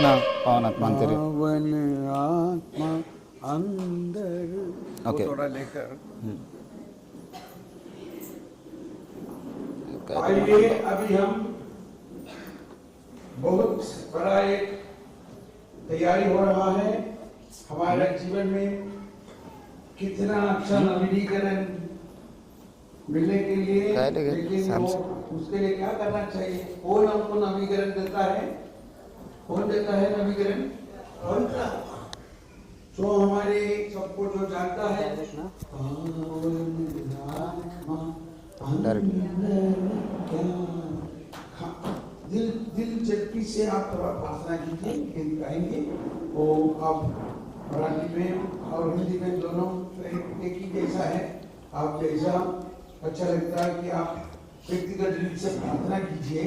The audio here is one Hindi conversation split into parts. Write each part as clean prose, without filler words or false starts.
ना पवन आत्मा अंतरी पावन आत्मा अंदर ओके थोड़ा लेकर आइए अभी हम बहुत बड़ा एक तैयारी हो रहा है हमारे जीवन में कितना अच्छा नवीनीकरण मिलने के लिए, लेकिन वो उसके लिए क्या करना चाहिए? कौन हमको नवीनीकरण देता है? कौन देता है नवीनीकरण? जो हमारे सबको जो जानता है दिलचस्पी से आप थोड़ा प्रार्थना कीजिए, हिंदी गाएंगे वो आप मराठी में और हिंदी में दोनों एक ही जैसा है। आप जैसा अच्छा लगता है कि आप व्यक्तिगत रूप से प्रार्थना कीजिए।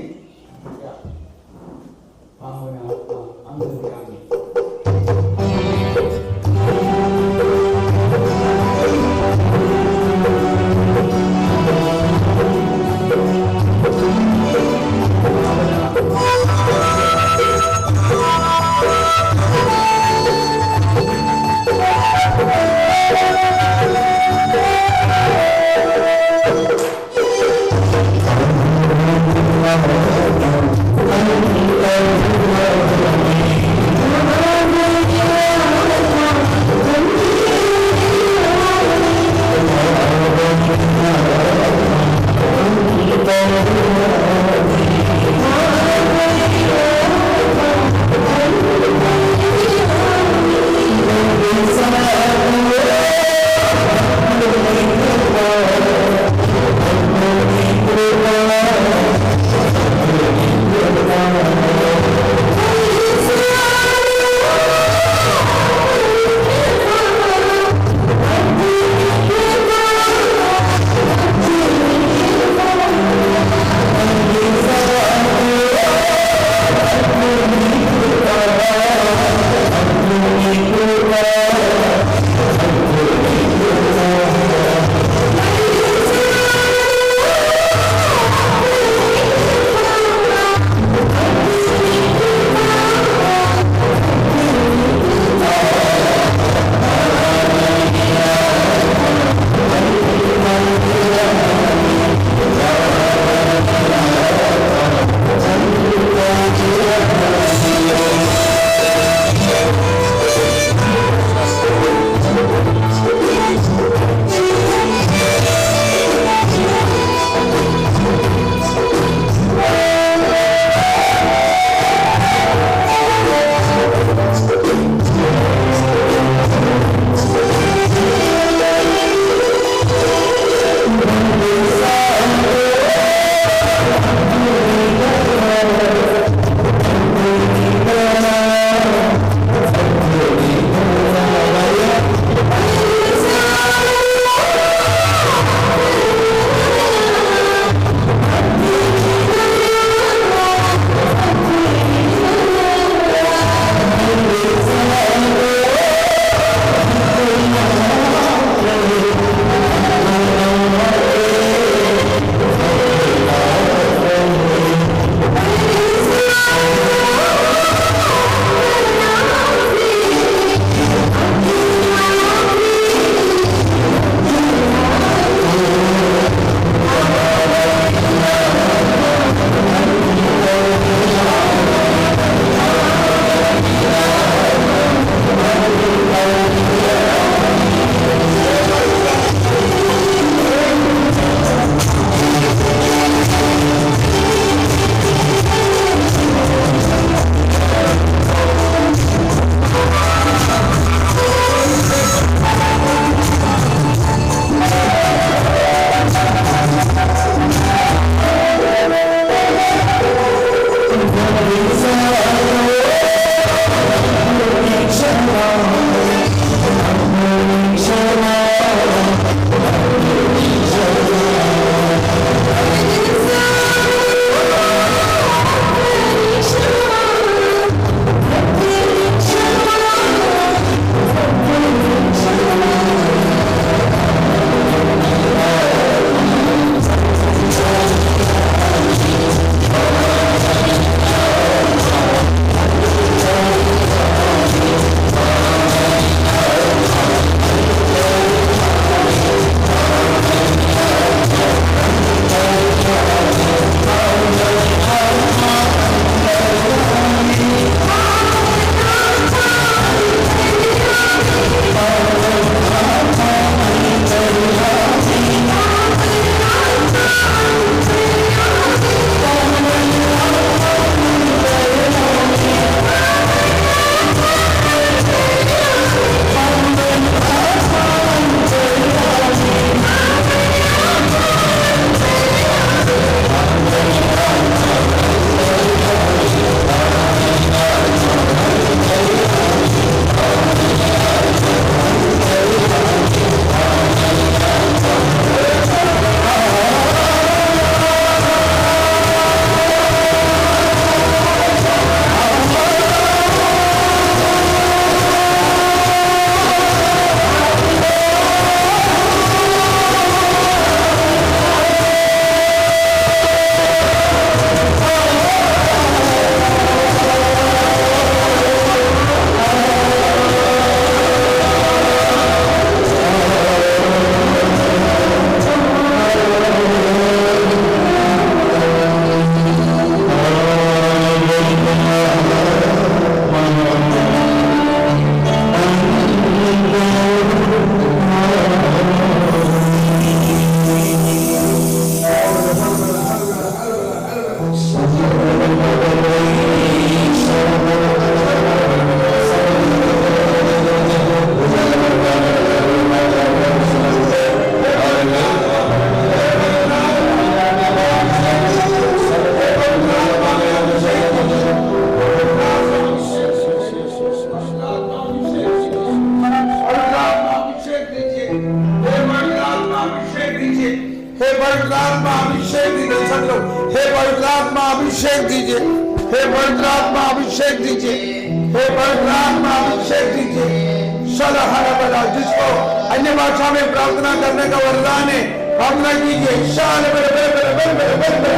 हे पवित्र आत्मा अभिषेक दीजिए, हे पवित्र आत्मा अभिषेक दीजिए। सला हरा बला, जिसको अन्य भाषा में प्रार्थना करने का वरदान है, प्रार्थना कीजिए। शाल बल बल बल बल बल बल बल,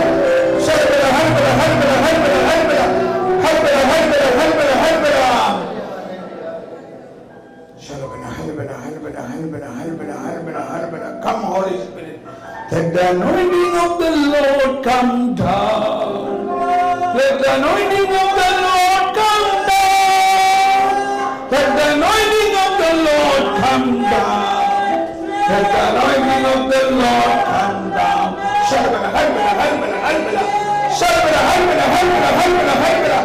शल बल हर बल हर बल हर बल हर बल हर बल हर बल हर बल हर बल, शल बल हर बल हर बल हर बल हर बल हर बल हर बल। Come Holy Spirit, let the anointing of the Lord come down. Let the anointing of the Lord come down. Let the anointing of the Lord come down. Let the anointing of the Lord come down. Shalabala, halbala, halbala, halbala. Shalabala, halbala, halbala, halbala, halbala.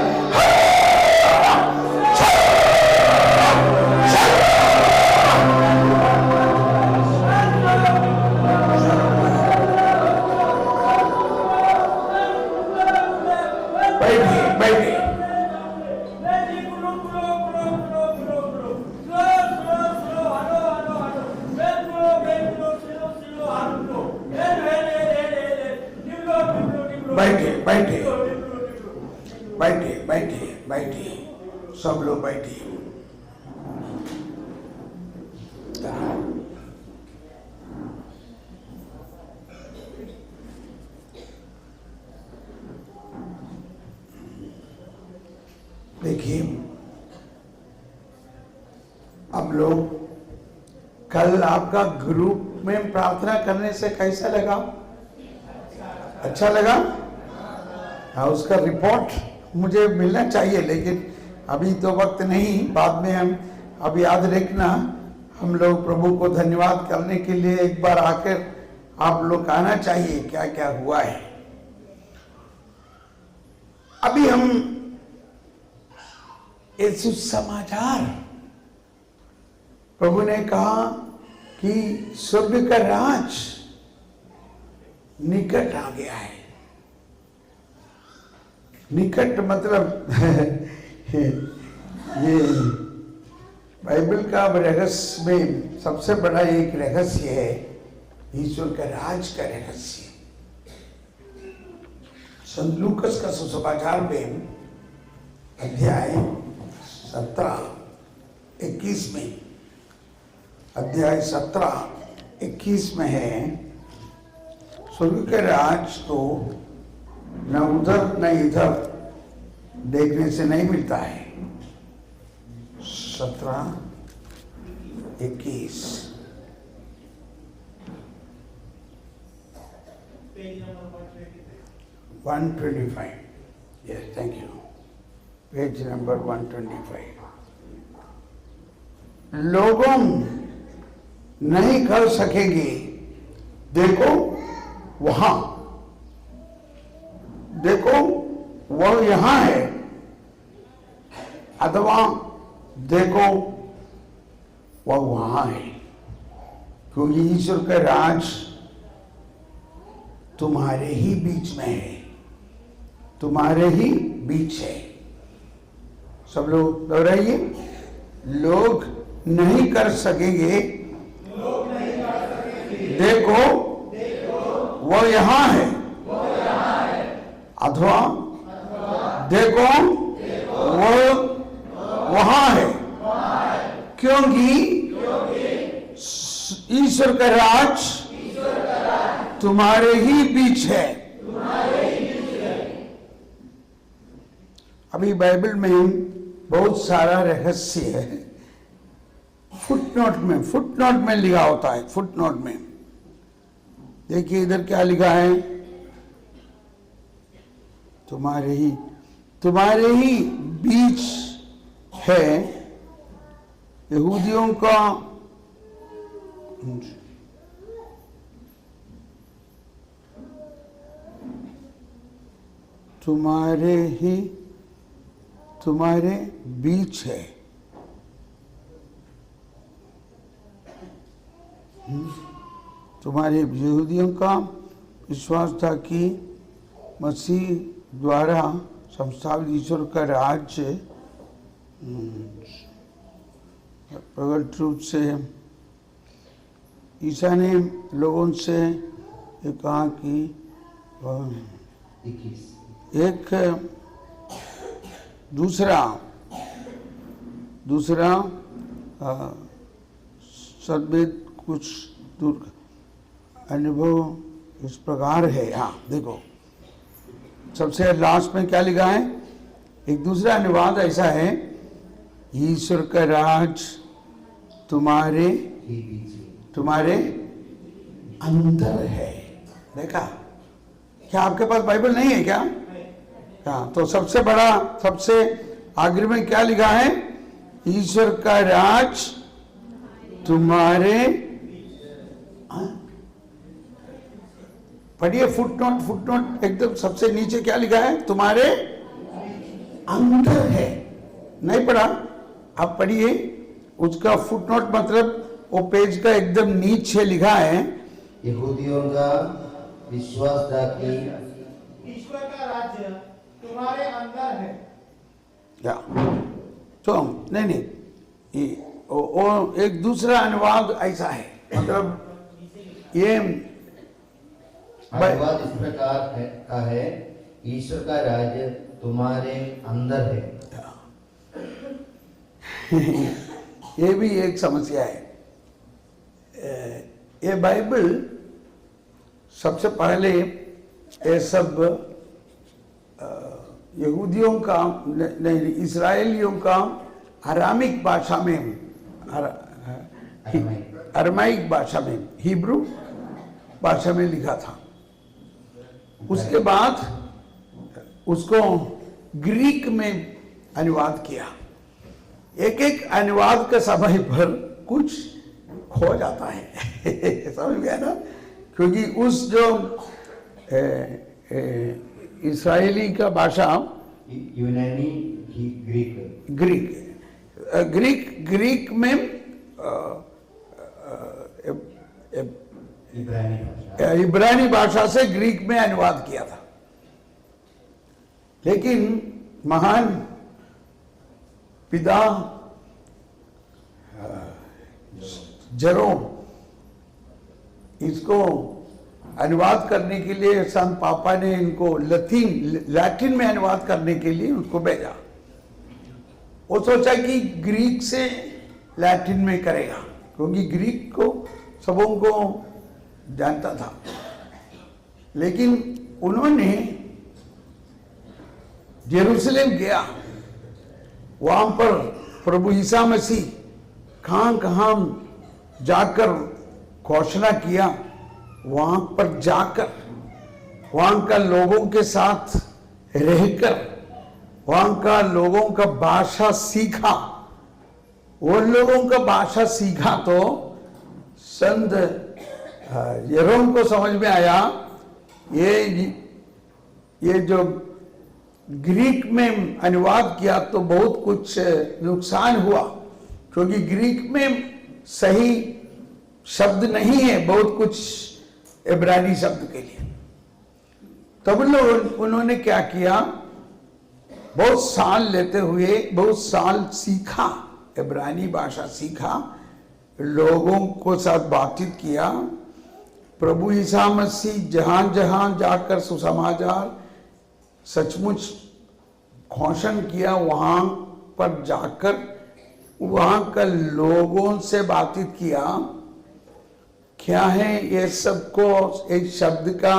बैठिए, सब लोग बैठिए। देखिए, अब लोग कल आपका ग्रुप में प्रार्थना करने से कैसा लगा? अच्छा लगा? हाँ, उसका रिपोर्ट मुझे मिलना चाहिए, लेकिन अभी तो वक्त नहीं, बाद में हम। अब याद रखना, हम लोग प्रभु को धन्यवाद करने के लिए एक बार आकर आप लोग आना चाहिए क्या क्या हुआ है। अभी हम एक सुसमाचार, प्रभु ने कहा कि स्वर्ग का राज निकट आ गया है। निकट मतलब ये बाइबल का रहस्य में सबसे बड़ा एक रहस्य है, ईश्वर का राज का रहस्य। संत लूकस का सुसमाचार में अध्याय 17-21 में, अध्याय 17-21 में है, स्वर्ग के राज को न उधर न इधर देखने से नहीं मिलता है। 17-21 125। Yes, thank you. Page number 125। लोगों नहीं कर सकेंगे, देखो वहां, देखो वह यहां है, अथवा देखो वह वहां है, क्योंकि ईश्वर का राज तुम्हारे ही बीच में है, तुम्हारे ही बीच है। सब लोग दोहराइए, लोग नहीं कर सकेंगे, देखो वह यहां है, अथवा देखो वो वहां है, क्योंकि ईश्वर का राज तुम्हारे ही बीच है। अभी बाइबल में बहुत सारा रहस्य है, फुटनोट में लिखा होता है। फुटनोट में देखिए इधर क्या लिखा है, तुम्हारे ही बीच है। यहूदियों का तुम्हारे बीच है। तुम्हारे यहूदियों का विश्वास था कि मसीह द्वारा संस्थापित ईश्वर का राज्य प्रकट रूप से ईसा ने लोगों से ये कहा कि एक दूसरा सद्वेद कुछ दूर अनुभव इस प्रकार है। हाँ देखो, सबसे लास्ट में क्या लिखा है? एक दूसरा अनुवाद ऐसा है, ईश्वर का राज तुम्हारे अंदर है। देखा? क्या आपके पास बाइबल नहीं है क्या? हाँ, तो सबसे बड़ा, सबसे आखिर में क्या लिखा है? ईश्वर का राज तुम्हारे, पढ़िए फुटनोट एकदम सबसे नीचे क्या लिखा है? तुम्हारे अंदर है। नहीं पढ़ा? आप पढ़िए उसका फुटनोट, मतलब वो पेज का एकदम नीचे लिखा है, यहूदियों का विश्वास था कि ईश्वर का राज्य तुम्हारे अंदर है। क्या? तो नहीं, वो एक दूसरा अनुवाद ऐसा है, मतलब ये अनुवाद इस प्रकार का है, ईश्वर का राज्य तुम्हारे अंदर है। ये भी एक समस्या है। ये बाइबल सबसे पहले ये सब यहूदियों का नहीं, इस्राएलियों का अरामिक भाषा में, अरमाइक भाषा में, हिब्रू भाषा में लिखा था। उसके बाद उसको ग्रीक में अनुवाद किया। एक एक अनुवाद के समय पर कुछ खो जाता है समझ गया ना? क्योंकि उस जो इस्राएली का भाषा यूनानी ग्रीक में इब्रानी भाषा से ग्रीक में अनुवाद किया था। लेकिन महान पिता जेरोम इसको अनुवाद करने के लिए संत पापा ने इनको लैटिन में अनुवाद करने के लिए उसको भेजा। वो सोचा कि ग्रीक से लैटिन में करेगा, क्योंकि ग्रीक को सबों को जानता था। लेकिन उन्होंने जेरूसलेम गया, वहां पर प्रभु ईसा मसीह कहां जाकर घोषणा किया, वहां पर जाकर वहां का लोगों के साथ रहकर वहां का लोगों का भाषा सीखा। वो लोगों का भाषा सीखा तो संत जेरोम को समझ में आया, ये जो ग्रीक में अनुवाद किया तो बहुत कुछ नुकसान हुआ, क्योंकि ग्रीक में सही शब्द नहीं है बहुत कुछ इब्रानी शब्द के लिए। तब उन्होंने क्या किया, बहुत साल लेते हुए बहुत साल सीखा, इब्रानी भाषा सीखा, लोगों को साथ बातचीत किया। प्रभु ईसा मसीह जहां जहां जाकर सुसमाचार सचमुच घोषण किया, वहां पर जाकर वहां का लोगों से बातचीत किया, क्या है ये सबको एक शब्द का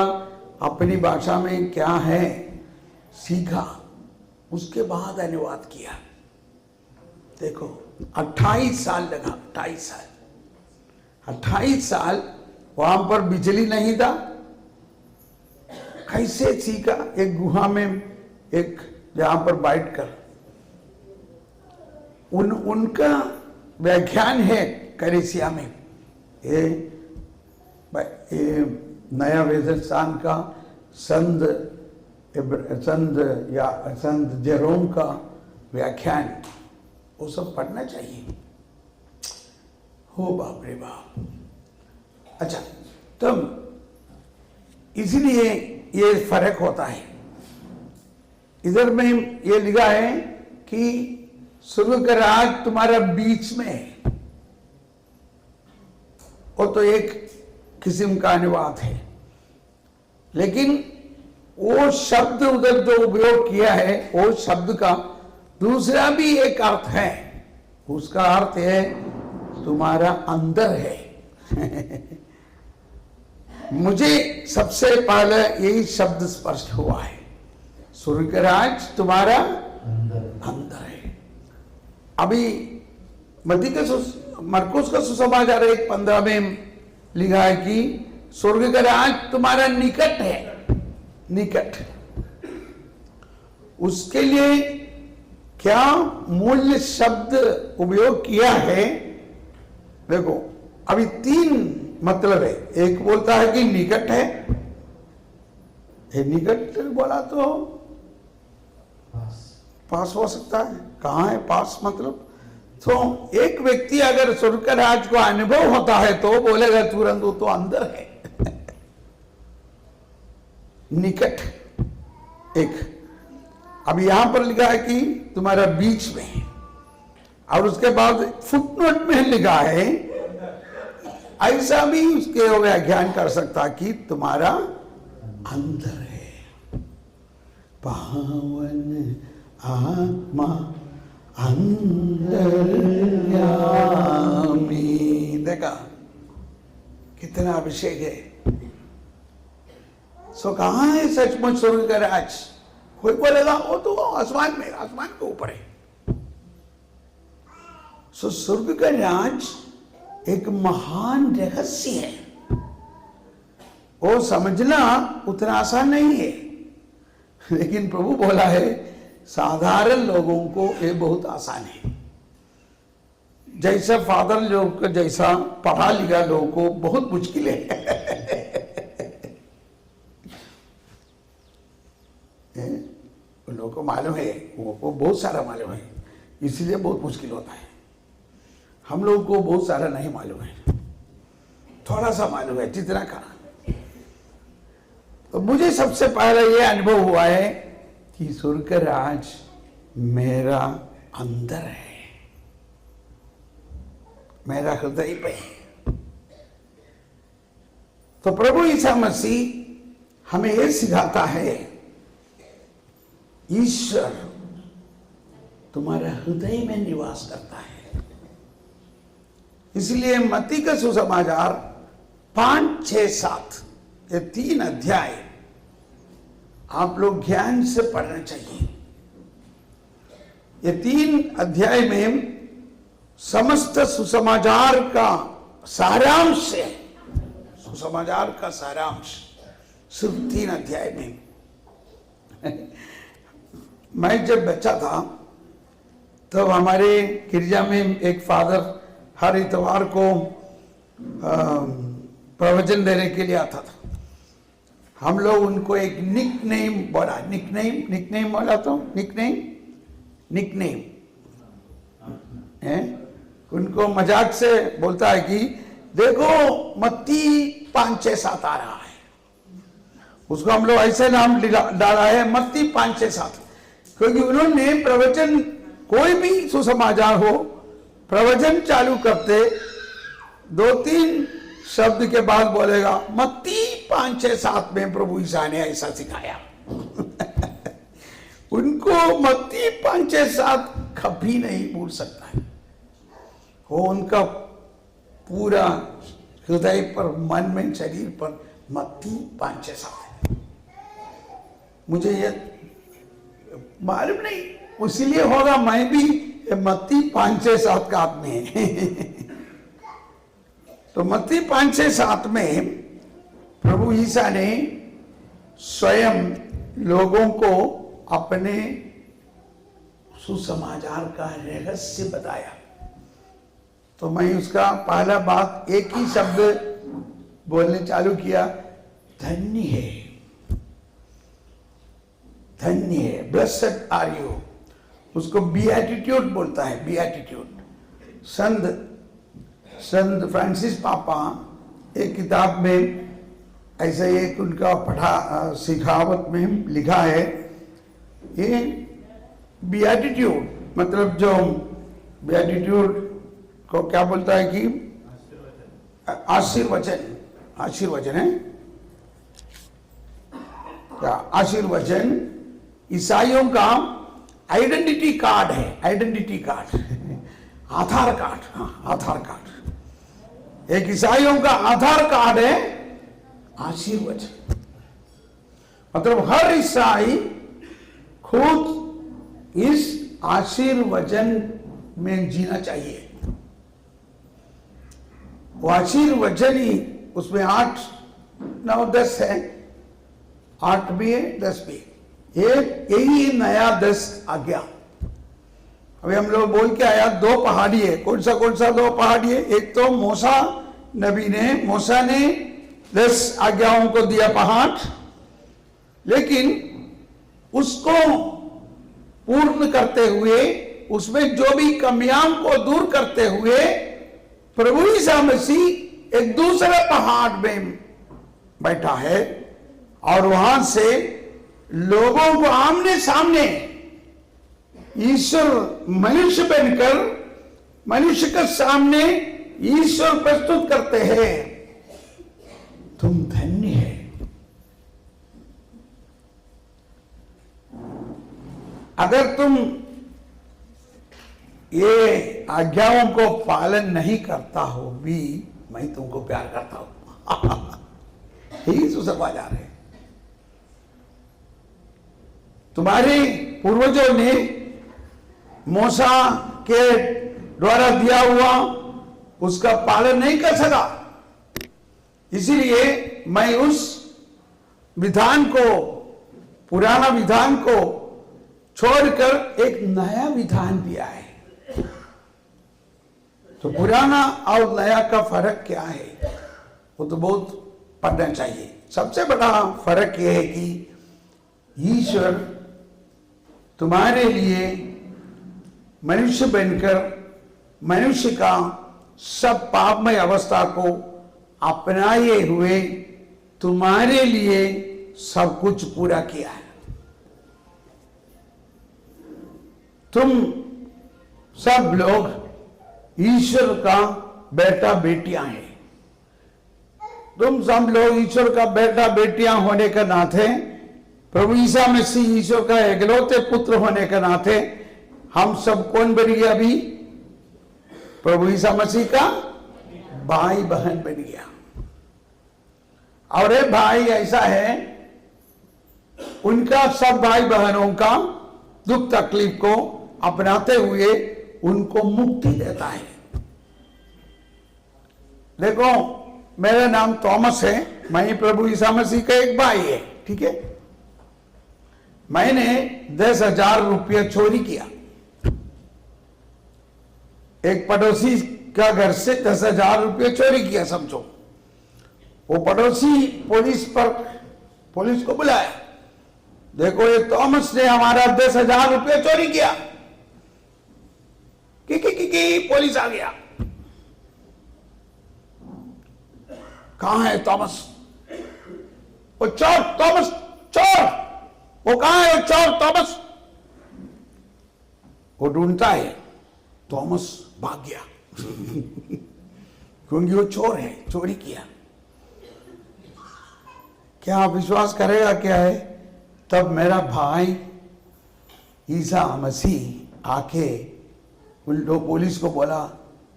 अपनी भाषा में क्या है सीखा, उसके बाद अनुवाद किया। देखो 28 साल लगा, 28 साल वहां पर बिजली नहीं था, कैसे सीखा? एक गुहा में, एक जहां पर बैठकर उनका व्याख्यान है कलीसिया में, ये नया वेदस्थान का संत जेरोम का व्याख्यान, वो सब पढ़ना चाहिए। हो बाप रे बाप। अच्छा, तब इसलिए ये फर्क होता है। इधर में ये लिखा है कि स्वर्ग का राज तुम्हारा बीच में है, वो तो एक किस्म का अनुवाद है। लेकिन वो शब्द उधर जो उपयोग किया है, वो शब्द का दूसरा भी एक अर्थ है, उसका अर्थ है तुम्हारा अंदर है। मुझे सबसे पहले यही शब्द स्पष्ट हुआ है, स्वर्ग का राज तुम्हारा अंदर है। अभी मरकुस का सुसमाचार 1:15 में लिखा है कि स्वर्ग का राज तुम्हारा निकट है, निकट। उसके लिए क्या मूल्य शब्द उपयोग किया है? देखो, अभी 3 मतलब है। एक बोलता है कि निकट है, निकट बोला तो पास हो सकता है। कहाँ है पास? मतलब तो एक व्यक्ति अगर स्वर्ग का राज को अनुभव होता है तो बोलेगा तुरंत वो तो अंदर है। निकट एक। अब यहां पर लिखा है कि तुम्हारा बीच में है, और उसके बाद फुटनोट में लिखा है, ऐसा भी उसके व्याख्यान कर सकता कि तुम्हारा अंदर है। पावन आत्मा अंतर्यामी। देखा कितना अभिषेक है। सो कहां है सचमुच स्वर्ग का राज? कोई बोलेगा वो तो आसमान में, आसमान के ऊपर है। सो स्वर्ग का राज एक महान रहस्य है, वो समझना उतना आसान नहीं है। लेकिन प्रभु बोला है साधारण लोगों को ये बहुत आसान है। जैसा फादर लोग, जैसा पढ़ा लिखा लोगों को बहुत मुश्किल है। लोगों को मालूम है, वो बहुत सारा मालूम है, इसलिए बहुत मुश्किल होता है। हम लोगों को बहुत सारा नहीं मालूम है, थोड़ा सा मालूम है, जितना करा। तो मुझे सबसे पहले ये अनुभव हुआ है कि स्वर्ग का राज मेरा अंदर है, मेरा हृदय पे है। तो प्रभु ईसा मसीह हमें यह सिखाता है, ईश्वर तुम्हारे हृदय में निवास करता है। इसलिए मत्ती का सुसमाचार 5, 6, 7 ये 3 अध्याय आप लोग ज्ञान से पढ़ना चाहिए। ये 3 अध्याय में समस्त सुसमाचार का सारांश है। सुसमाचार का सारांश सिर्फ 3 अध्याय में। मैं जब बच्चा था तब हमारे गिरजा में एक फादर हर इतवार को प्रवचन देने के लिए आता था। हम लोग उनको एक निक नेम बोला, निक नेम बोला तो निक नेम है। उनको मजाक से बोलता है कि देखो मत्ती 5, 6, 7 आ रहा है। उसको हम लोग ऐसे नाम डाला है मत्ती 5, 6, 7, क्योंकि उन्होंने प्रवचन, कोई भी सुसमाचार हो, प्रवचन चालू करते 2-3 शब्द के बाद बोलेगा मत्ती 5, 6, 7 में प्रभु ईसा ने ऐसा सिखाया। उनको मत्ती 5, 6, 7 कभी नहीं भूल सकता है। वो उनका पूरा हृदय पर, मन में, शरीर पर मत्ती 5, 6, 7 है। मुझे ये मालूम नहीं, इसीलिए होगा मैं भी मत्ती 5, 6, 7 का आदमी है। तो मत्ती 5, 6, 7 में प्रभु ईसा ने स्वयं लोगों को अपने सुसमाचार का रहस्य बताया। तो मैं उसका पहला बात एक ही शब्द बोलने चालू किया, धन्य है, धन्य है, ब्लेस्ड आर यू। उसको बीएटिट्यूड बोलता है, बीएटिट्यूड। संत फ्रांसिस पापा एक किताब में ऐसा एक उनका सिखावत में लिखा है, ये बीएटिट्यूड मतलब जो बीएटिट्यूड को क्या बोलता है कि आशीर्वचन, आशीर्वचन है क्या? आशीर्वचन ईसाइयों का आइडेंटिटी कार्ड है, आइडेंटिटी कार्ड, आधार कार्ड, हाँ आधार कार्ड। एक ईसाइयों का आधार कार्ड है आशीर्वचन। मतलब हर ईसाई खुद इस आशीर्वचन में जीना चाहिए। वो आशीर्वचन ही, उसमें 8, 9, 10 है, 8 भी है 10 भी है। यही नया 10 आज्ञा। अभी हम लोग बोल के आया 2 पहाड़ी है। कौन सा 2 पहाड़ी है? एक तो मूसा नबी ने, मूसा ने 10 आज्ञाओं को दिया पहाड़, लेकिन उसको पूर्ण करते हुए, उसमें जो भी कमियां को दूर करते हुए, प्रभु ईसा मसीह एक दूसरे पहाड़ में बैठा है और वहां से लोगों को आमने सामने ईश्वर मनुष्य बनकर मनुष्य के सामने ईश्वर प्रस्तुत करते हैं। तुम धन्य है। अगर तुम ये आज्ञाओं को पालन नहीं करता हो भी, मैं तुमको प्यार करता हूं। यही सुसमाचार है। तुम्हारे पूर्वजों ने मूसा के द्वारा दिया हुआ उसका पालन नहीं कर सका, इसीलिए मैं उस विधान को, पुराना विधान को छोड़कर एक नया विधान दिया है। तो पुराना और नया का फर्क क्या है? वो तो बहुत पढ़ना चाहिए। सबसे बड़ा फर्क यह है कि ईश्वर तुम्हारे लिए मनुष्य बनकर मनुष्य का सब पापमय अवस्था को अपनाए हुए तुम्हारे लिए सब कुछ पूरा किया है। तुम सब लोग ईश्वर का बेटा बेटियां हैं। तुम सब लोग ईश्वर का बेटा बेटियां होने के नाते, प्रभु ईसा मसीह ईश्वर का एकलौते पुत्र होने के नाते, हम सब कौन बन गया? अभी प्रभु ईसा मसीह का भाई बहन बन गया। और एक भाई ऐसा है, उनका सब भाई बहनों का दुख तकलीफ को अपनाते हुए उनको मुक्ति देता है। देखो, मेरा नाम थॉमस है, मैं प्रभु ईसा मसीह का एक भाई है, ठीक है। मैंने 10,000 रुपये चोरी किया। एक पड़ोसी का घर से 10,000 रुपये चोरी किया, समझो। वो पड़ोसी पुलिस को बुलाया, देखो ये थॉमस ने हमारा 10,000 रुपये चोरी किया। की पुलिस आ गया। कहां है थॉमस? वो चोर, थॉमस चोर, वो कहां है? वो चोर थॉमस। वो ढूंढता है, थॉमस भाग गया। क्योंकि वो चोर है, चोरी किया। क्या आप विश्वास करेगा क्या है? तब मेरा भाई ईसा मसीह आके उन लोग पुलिस को बोला,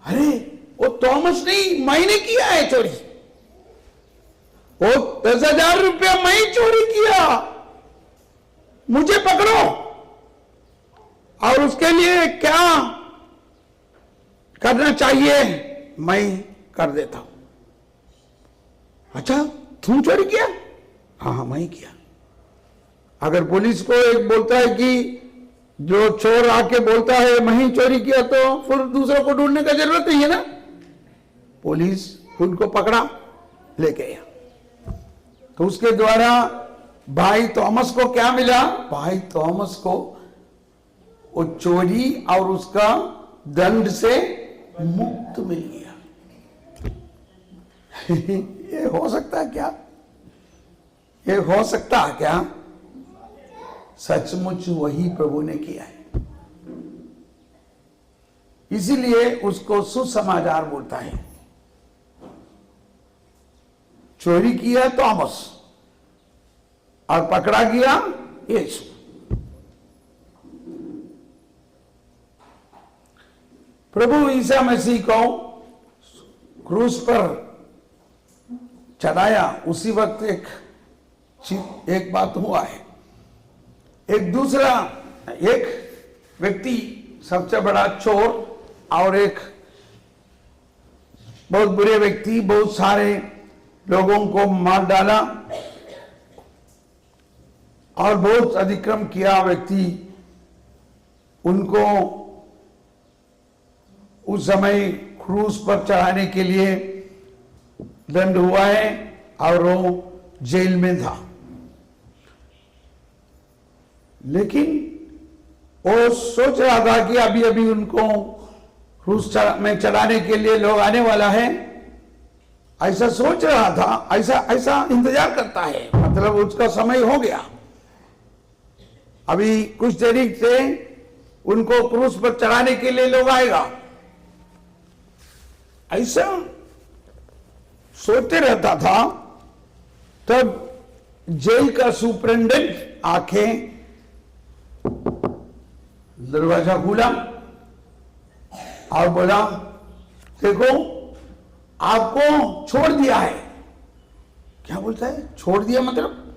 अरे वो थॉमस नहीं, मैंने किया है चोरी। वो 10,000 रुपया मैं चोरी किया, मुझे पकड़ो। और उसके लिए क्या करना चाहिए मैं कर देता हूं। अच्छा, तुम चोरी किया? हाँ, मैं किया। अगर पुलिस को एक बोलता है कि जो चोर आके बोलता है मैं ही चोरी किया, तो फिर दूसरों को ढूंढने का जरूरत नहीं है ना। पुलिस उनको पकड़ा, लेके गया। तो उसके द्वारा भाई थॉमस को क्या मिला? भाई थॉमस को वो चोरी और उसका दंड से मुक्त मिल गया। ये हो सकता है क्या? ये हो सकता है क्या? सचमुच वही प्रभु ने किया है। इसीलिए उसको सुसमाचार बोलता है। चोरी किया थॉमस और पकड़ा गया यीशु। प्रभु ईसा मसीह को क्रूस पर चढ़ाया, उसी वक्त एक बात हुआ है। एक व्यक्ति सबसे बड़ा चोर और एक बहुत बुरे व्यक्ति बहुत सारे लोगों को मार डाला और बहुत अतिक्रम किया व्यक्ति, उनको उस समय क्रूस पर चढ़ाने के लिए दंड हुआ है और वो जेल में था। लेकिन वो सोच रहा था कि अभी अभी उनको क्रूस में चढ़ाने के लिए लोग आने वाला है, ऐसा सोच रहा था, ऐसा इंतजार करता है, मतलब उसका समय हो गया, अभी कुछ देरी से उनको क्रूस पर चढ़ाने के लिए लोग आएगा, ऐसा सोचते रहता था। तब जेल का सुपरिटेंडेंट आके दरवाजा खोला और बोला, देखो आपको छोड़ दिया है। क्या बोलता है? छोड़ दिया मतलब?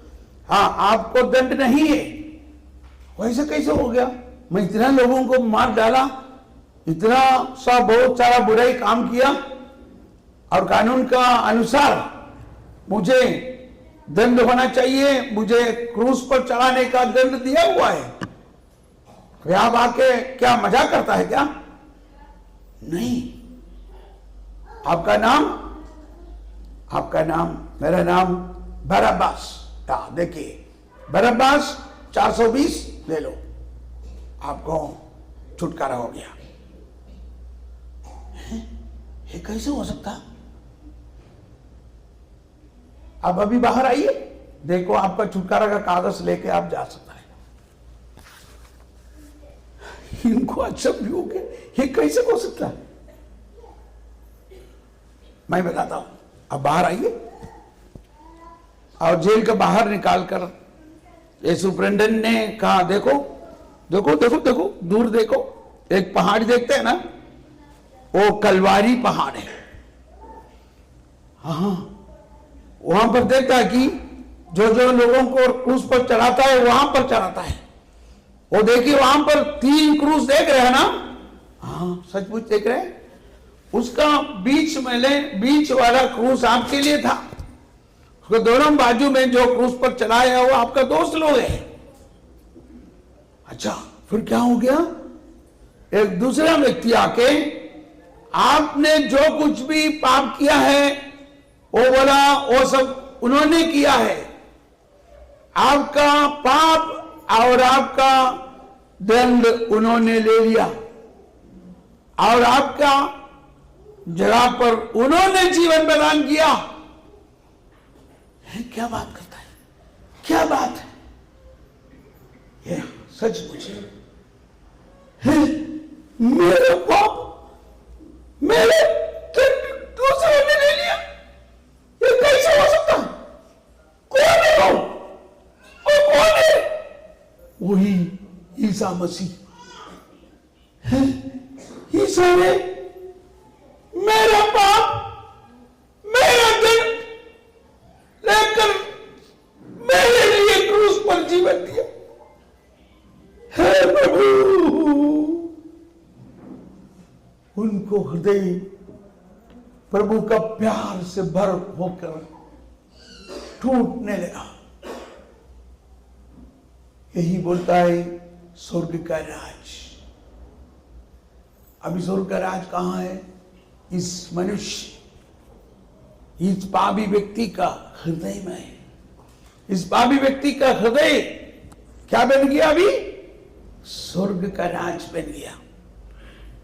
हाँ, आपको दंड नहीं है। वैसे कैसे हो गया? मैं इतना लोगों को मार डाला, इतना सा बहुत सारा बुराई काम किया और कानून का अनुसार मुझे दंड होना चाहिए, मुझे क्रूस पर चढ़ाने का दंड दिया हुआ है। आप आके क्या मजाक करता है क्या? नहीं। आपका नाम मेरा नाम बरब्बास था। देखिए, बरब्बास 420 ले लो, आपको छुटकारा हो गया। ये कैसे हो सकता? आप अभी बाहर आइए, देखो आपका छुटकारा का कागज लेके आप जा सकता है। इनको अच्छा भी हो गया, ये कैसे हो सकता है? मैं बताता हूं। अब बाहर आइए और जेल के बाहर निकालकर ये सुपरिटेंडेंट ने कहा, देखो देखो देखो देखो, दूर देखो, एक पहाड़ देखते हैं ना, वो कलवारी पहाड़ है। हाँ, वहां पर देखता है कि जो जो लोगों को क्रूस पर चढ़ाता है वहां पर चढ़ाता है। वो देखिए वहां पर 3 क्रूस देख रहे हैं ना? हाँ, सचमुच देख रहे हैं। उसका बीच वाला क्रूस आपके लिए था। उसके दोनों बाजू में जो क्रूस पर चढ़ाया वो आपका दोस्त लोग है। अच्छा, फिर क्या हो गया? एक दूसरा व्यक्ति आके, आपने जो कुछ भी पाप किया है वो बोला, वो सब उन्होंने किया है। आपका पाप और आपका दंड उन्होंने ले लिया और आपका जगह पर उन्होंने जीवन प्रदान किया। क्या बात करता है? क्या बात है? ये सचमुच है। मेरे पाप, मेरे दंड दूसरे ने ले लिया। ये कैसे हो सकता है? कौन है वो? वो कौन है? वही ईसा मसीह है। ईसा ने मेरा पाप, मेरा दंड लेकर मेरे लिए क्रूस पर जीवन दिया। हे प्रभु, उनको हृदय प्रभु का प्यार से भर होकर टूटने लगा। यही बोलता है स्वर्ग का राज। अभी स्वर्ग का राज कहां है? इस मनुष्य, इस पापी व्यक्ति का हृदय में है। इस पापी व्यक्ति का हृदय क्या बन गया? अभी स्वर्ग का राज बन गया।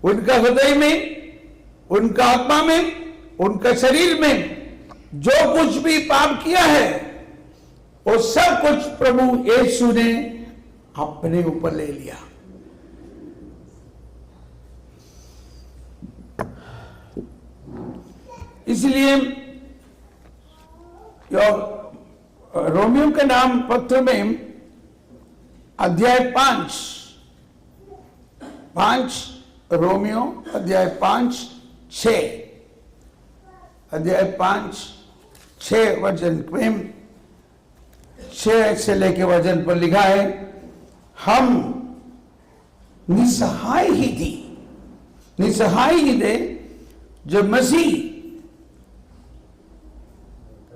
उनका हृदय में, उनका आत्मा में, उनका शरीर में जो कुछ भी पाप किया है वो सब कुछ प्रभु यीशु ने अपने ऊपर ले लिया। इसलिए रोमियो के नाम पत्र में अध्याय 5 रोमियो अध्याय 5:6, अध्याय 5:6 वचन में 6 से लेके वचन पर लिखा है, हम निसहाय ही थे जब मसीह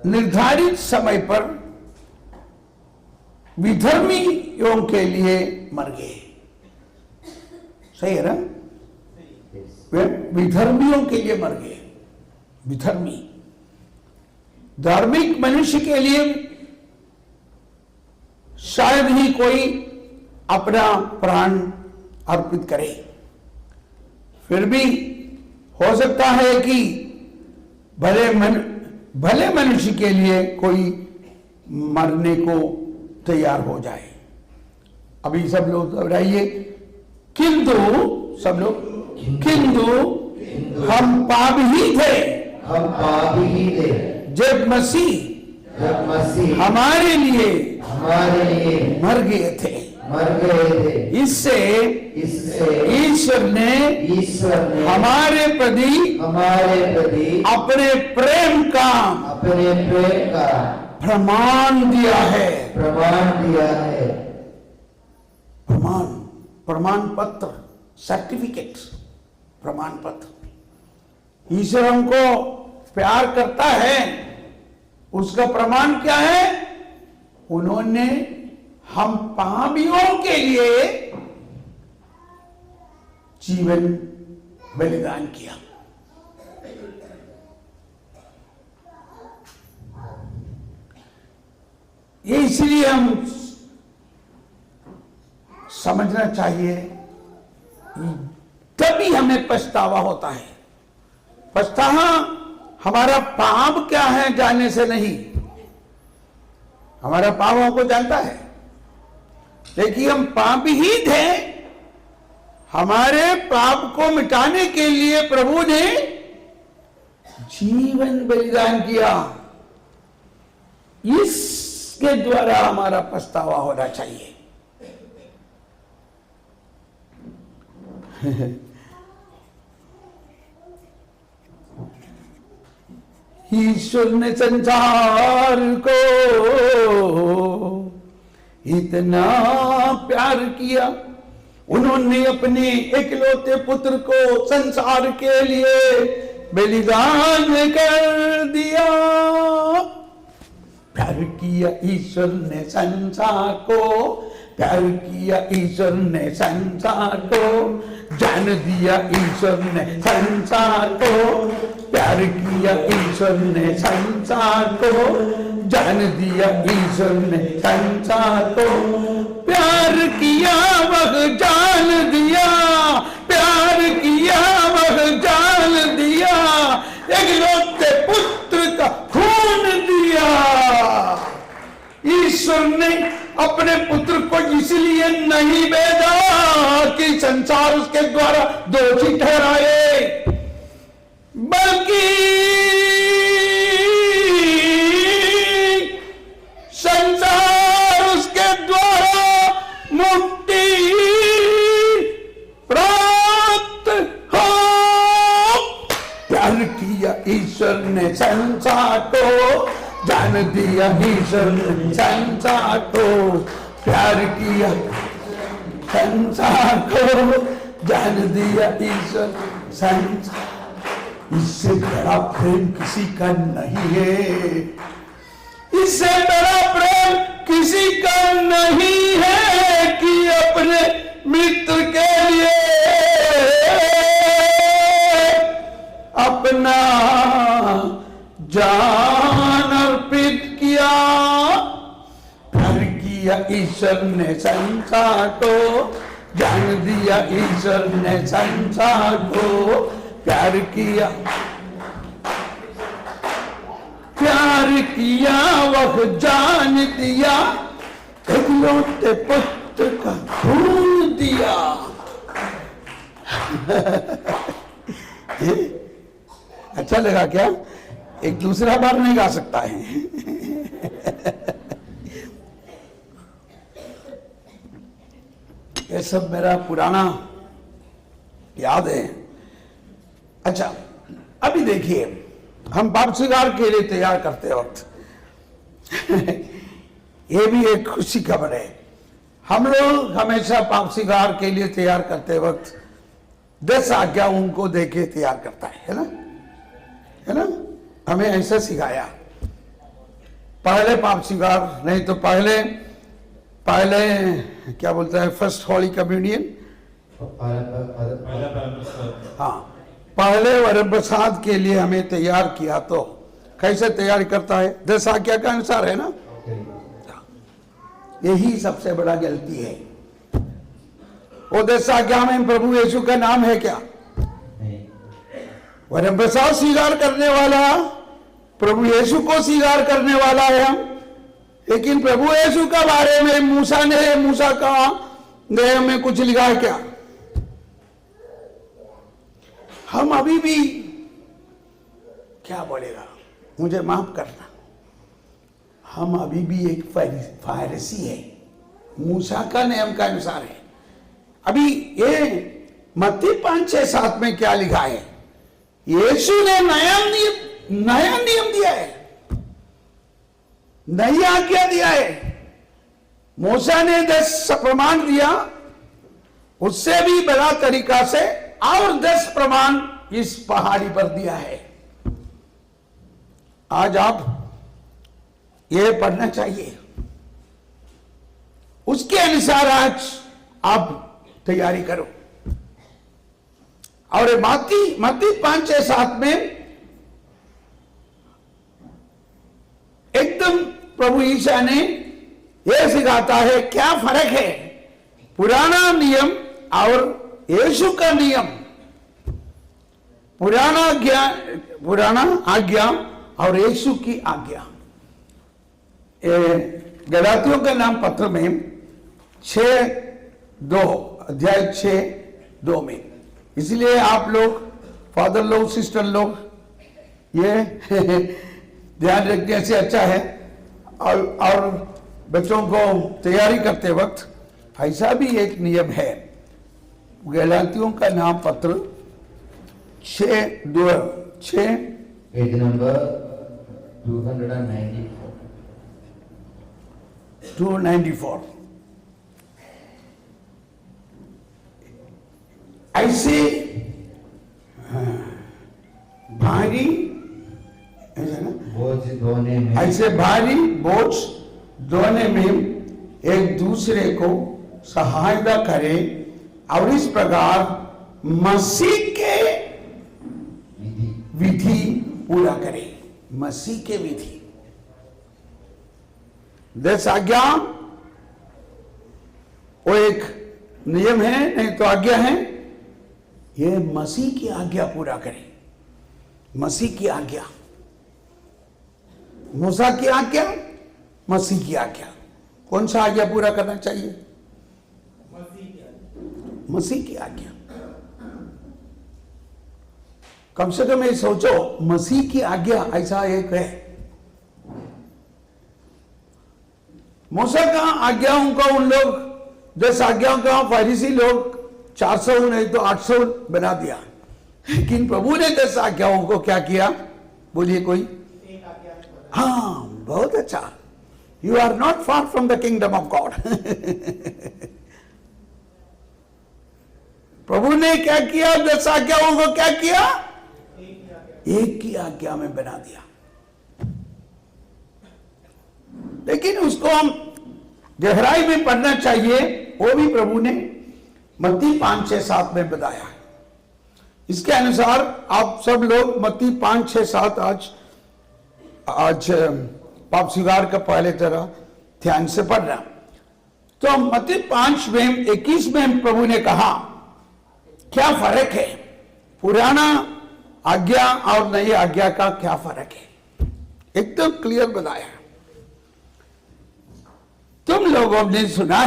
निर्धारित समय पर विधर्मियों के लिए मर गए। सही है ना? वे विधर्मियों के लिए मर गए। विधर्मी, धार्मिक मनुष्य के लिए शायद ही कोई अपना प्राण अर्पित करे, फिर भी हो सकता है कि भले मनुष्य के लिए कोई मरने को तैयार हो जाए। अभी सब लोग दोहराइए, किंतु सब लोग, किंतु हम पाप ही थे जब मसीह हमारे लिए मर गए थे। इससे ईश्वर ने हमारे प्रति अपने प्रेम का प्रमाण दिया है। प्रमाण पत्र, सर्टिफिकेट, प्रमाण पत्र। ईश्वर हमको प्यार करता है, उसका प्रमाण क्या है? उन्होंने हम पापियों के लिए जीवन बलिदान किया। ये इसलिए हम समझना चाहिए, तभी हमें पछतावा होता है। पछतावा हमारा पाप क्या है जानने से नहीं, हमारा पाप हमको जानता है, लेकिन हम पाप ही थे। हमारे पाप को मिटाने के लिए प्रभु ने जीवन बलिदान किया। इसके द्वारा हमारा पछतावा होना चाहिए। ईश्वर ने संसार को इतना प्यार किया, उन्होंने अपने इकलौते पुत्र को संसार के लिए बलिदान कर दिया। प्यार किया ईश्वर ने संसार को, प्यार किया ईश्वर ने संसार को, जान दिया ईश्वर ने संसार को। प्यार किया ईश्वर ने संसार को, जान दिया ईश्वर ने संसार को। प्यार किया वह जान दिया, प्यार किया वह जान दिया, इकलौते पुत्र का खून दिया। ईश्वर ने अपने पुत्र को इसलिए नहीं भेजा कि संसार उसके द्वारा दोषी ठहराए, बल्कि संसार उसके द्वारा मुक्ति प्राप्त हो। प्यार किया ईश्वर ने संसार को, जान दिया ईश्वर ने संसार को। प्यार किया संसार को, जान दिया ईश्वर संसार। इससे बड़ा प्रेम किसी का नहीं है, इससे बड़ा प्रेम किसी का नहीं है कि अपने मित्र के लिए अपना जान अर्पित किया। प्यार किया ईश्वर ने संसार को, जान दिया ईश्वर ने संसार को। प्यार किया, प्यार किया वह जान दिया, इकलौते पुत्र का खून दिया। अच्छा लगा क्या? एक दूसरा बार नहीं गा सकता है। ये सब मेरा पुराना याद है? अच्छा, अभी देखिए, हम पाप स्वीकार के लिए तैयार करते वक्त ये भी एक खुशी खबर है। हम लोग हमेशा पाप स्वीकार के लिए तैयार करते वक्त 10 आज्ञा उनको देके तैयार करता है ना? है ना? हमें ऐसा सिखाया। पहले पाप स्वीकार नहीं तो पहले क्या बोलता है, फर्स्ट होली कम्युनियन, हाँ, पहले वरम प्रसाद के लिए हमें तैयार किया। तो कैसे तैयारी करता है? 10 आज्ञा के अनुसार, है ना? यही सबसे बड़ा गलती है। वो 10 आज्ञा में प्रभु यीशु का नाम है क्या? वरम प्रसाद स्वीकार करने वाला प्रभु यीशु को स्वीकार करने वाला है हम, लेकिन प्रभु यीशु का बारे में मूसा का देह में कुछ लिखा है क्या? हम अभी भी, क्या बोलेगा, मुझे माफ करना, हम अभी भी एक फारिसी है, मूसा का नियम का अनुसार है। अभी ये मत्ती 5:6-7 में क्या लिखा है? यीशु ने नया नियम दिया है, नई आज्ञा दिया है। मूसा ने 10 प्रमाण दिया, उससे भी बड़ा तरीका से और 10 प्रमाण इस पहाड़ी पर दिया है। आज आप ये पढ़ना चाहिए, उसके अनुसार आज आप तैयारी करो। और मत्ती 5:6-7 में एकदम प्रभु ईसा ने यह सिखाता है क्या फर्क है पुराना नियम और यीशु का नियम, पुराना आज्ञा और यीशु की आज्ञा। गलातियों के नाम पत्र में 6:2 अध्याय 6:2 में, इसलिए आप लोग, फादर लोग, सिस्टर लोग, ये ध्यान रखने से अच्छा है। और बच्चों को तैयारी करते वक्त ऐसा भी एक नियम है। गलातियों का नाम पत्र 6:2 पेज नंबर 294। ऐसे भारी बोझ ढोने में, ऐसे भारी बोझ ढोने में एक दूसरे को सहायता करे और इस प्रकार मसीह के विधि पूरा करे। मसीह के विधि 10 आज्ञा वो एक नियम है, नहीं तो आज्ञा है। ये मसीह की आज्ञा पूरा करे, मसीह की आज्ञा। मूसा की आज्ञा, मसीह की आज्ञा, कौन सा आज्ञा पूरा करना चाहिए? मसीह की आज्ञा। कम से कम ये सोचो, मसीह की आज्ञा ऐसा एक है। मूसा का आज्ञाओं को उन लोग 10 आज्ञाओं का फरीसी लोग 400 नहीं तो 800 बना दिया, लेकिन प्रभु ने 10 आज्ञाओं को क्या किया? बोलिए कोई? हाँ, बहुत अच्छा। You are not far from the kingdom of God. प्रभु ने क्या किया? 10 आज्ञाओं को क्या किया? एक ही आज्ञा में बना दिया। लेकिन उसको हम गहराई में पढ़ना चाहिए, वो भी प्रभु ने मत्ती 5:6-7 में बताया है। इसके अनुसार आप सब लोग मत्ती 5:6-7 आज पाप स्वीकार का पहले तरह ध्यान से पढ़ना। तो मत्ती 5:21 में प्रभु ने कहा क्या फर्क है, पुराना आज्ञा और नई आज्ञा का क्या फर्क है, एकदम क्लियर बताया। तुम लोगों ने सुना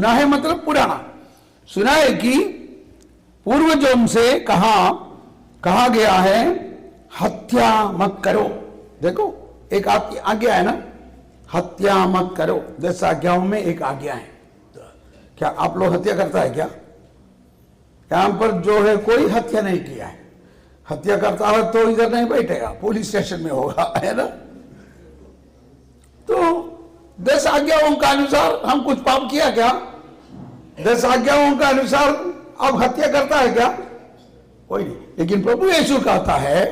है मतलब पुराना सुना है कि पूर्वजों से कहा गया है हत्या मत करो। देखो एक आपकी आज्ञा है ना, हत्या मत करो। 10 आज्ञाओं में एक आज्ञा है। क्या आप लोग हत्या करता है क्या? यहां पर जो है कोई हत्या नहीं किया है। हत्या करता है तो इधर नहीं बैठेगा, पुलिस स्टेशन में होगा, है ना। तो 10 आज्ञाओं के अनुसार हम कुछ पाप किया क्या? 10 आज्ञाओं के अनुसार अब हत्या करता है क्या? कोई नहीं। लेकिन प्रभु यीशु कहता है,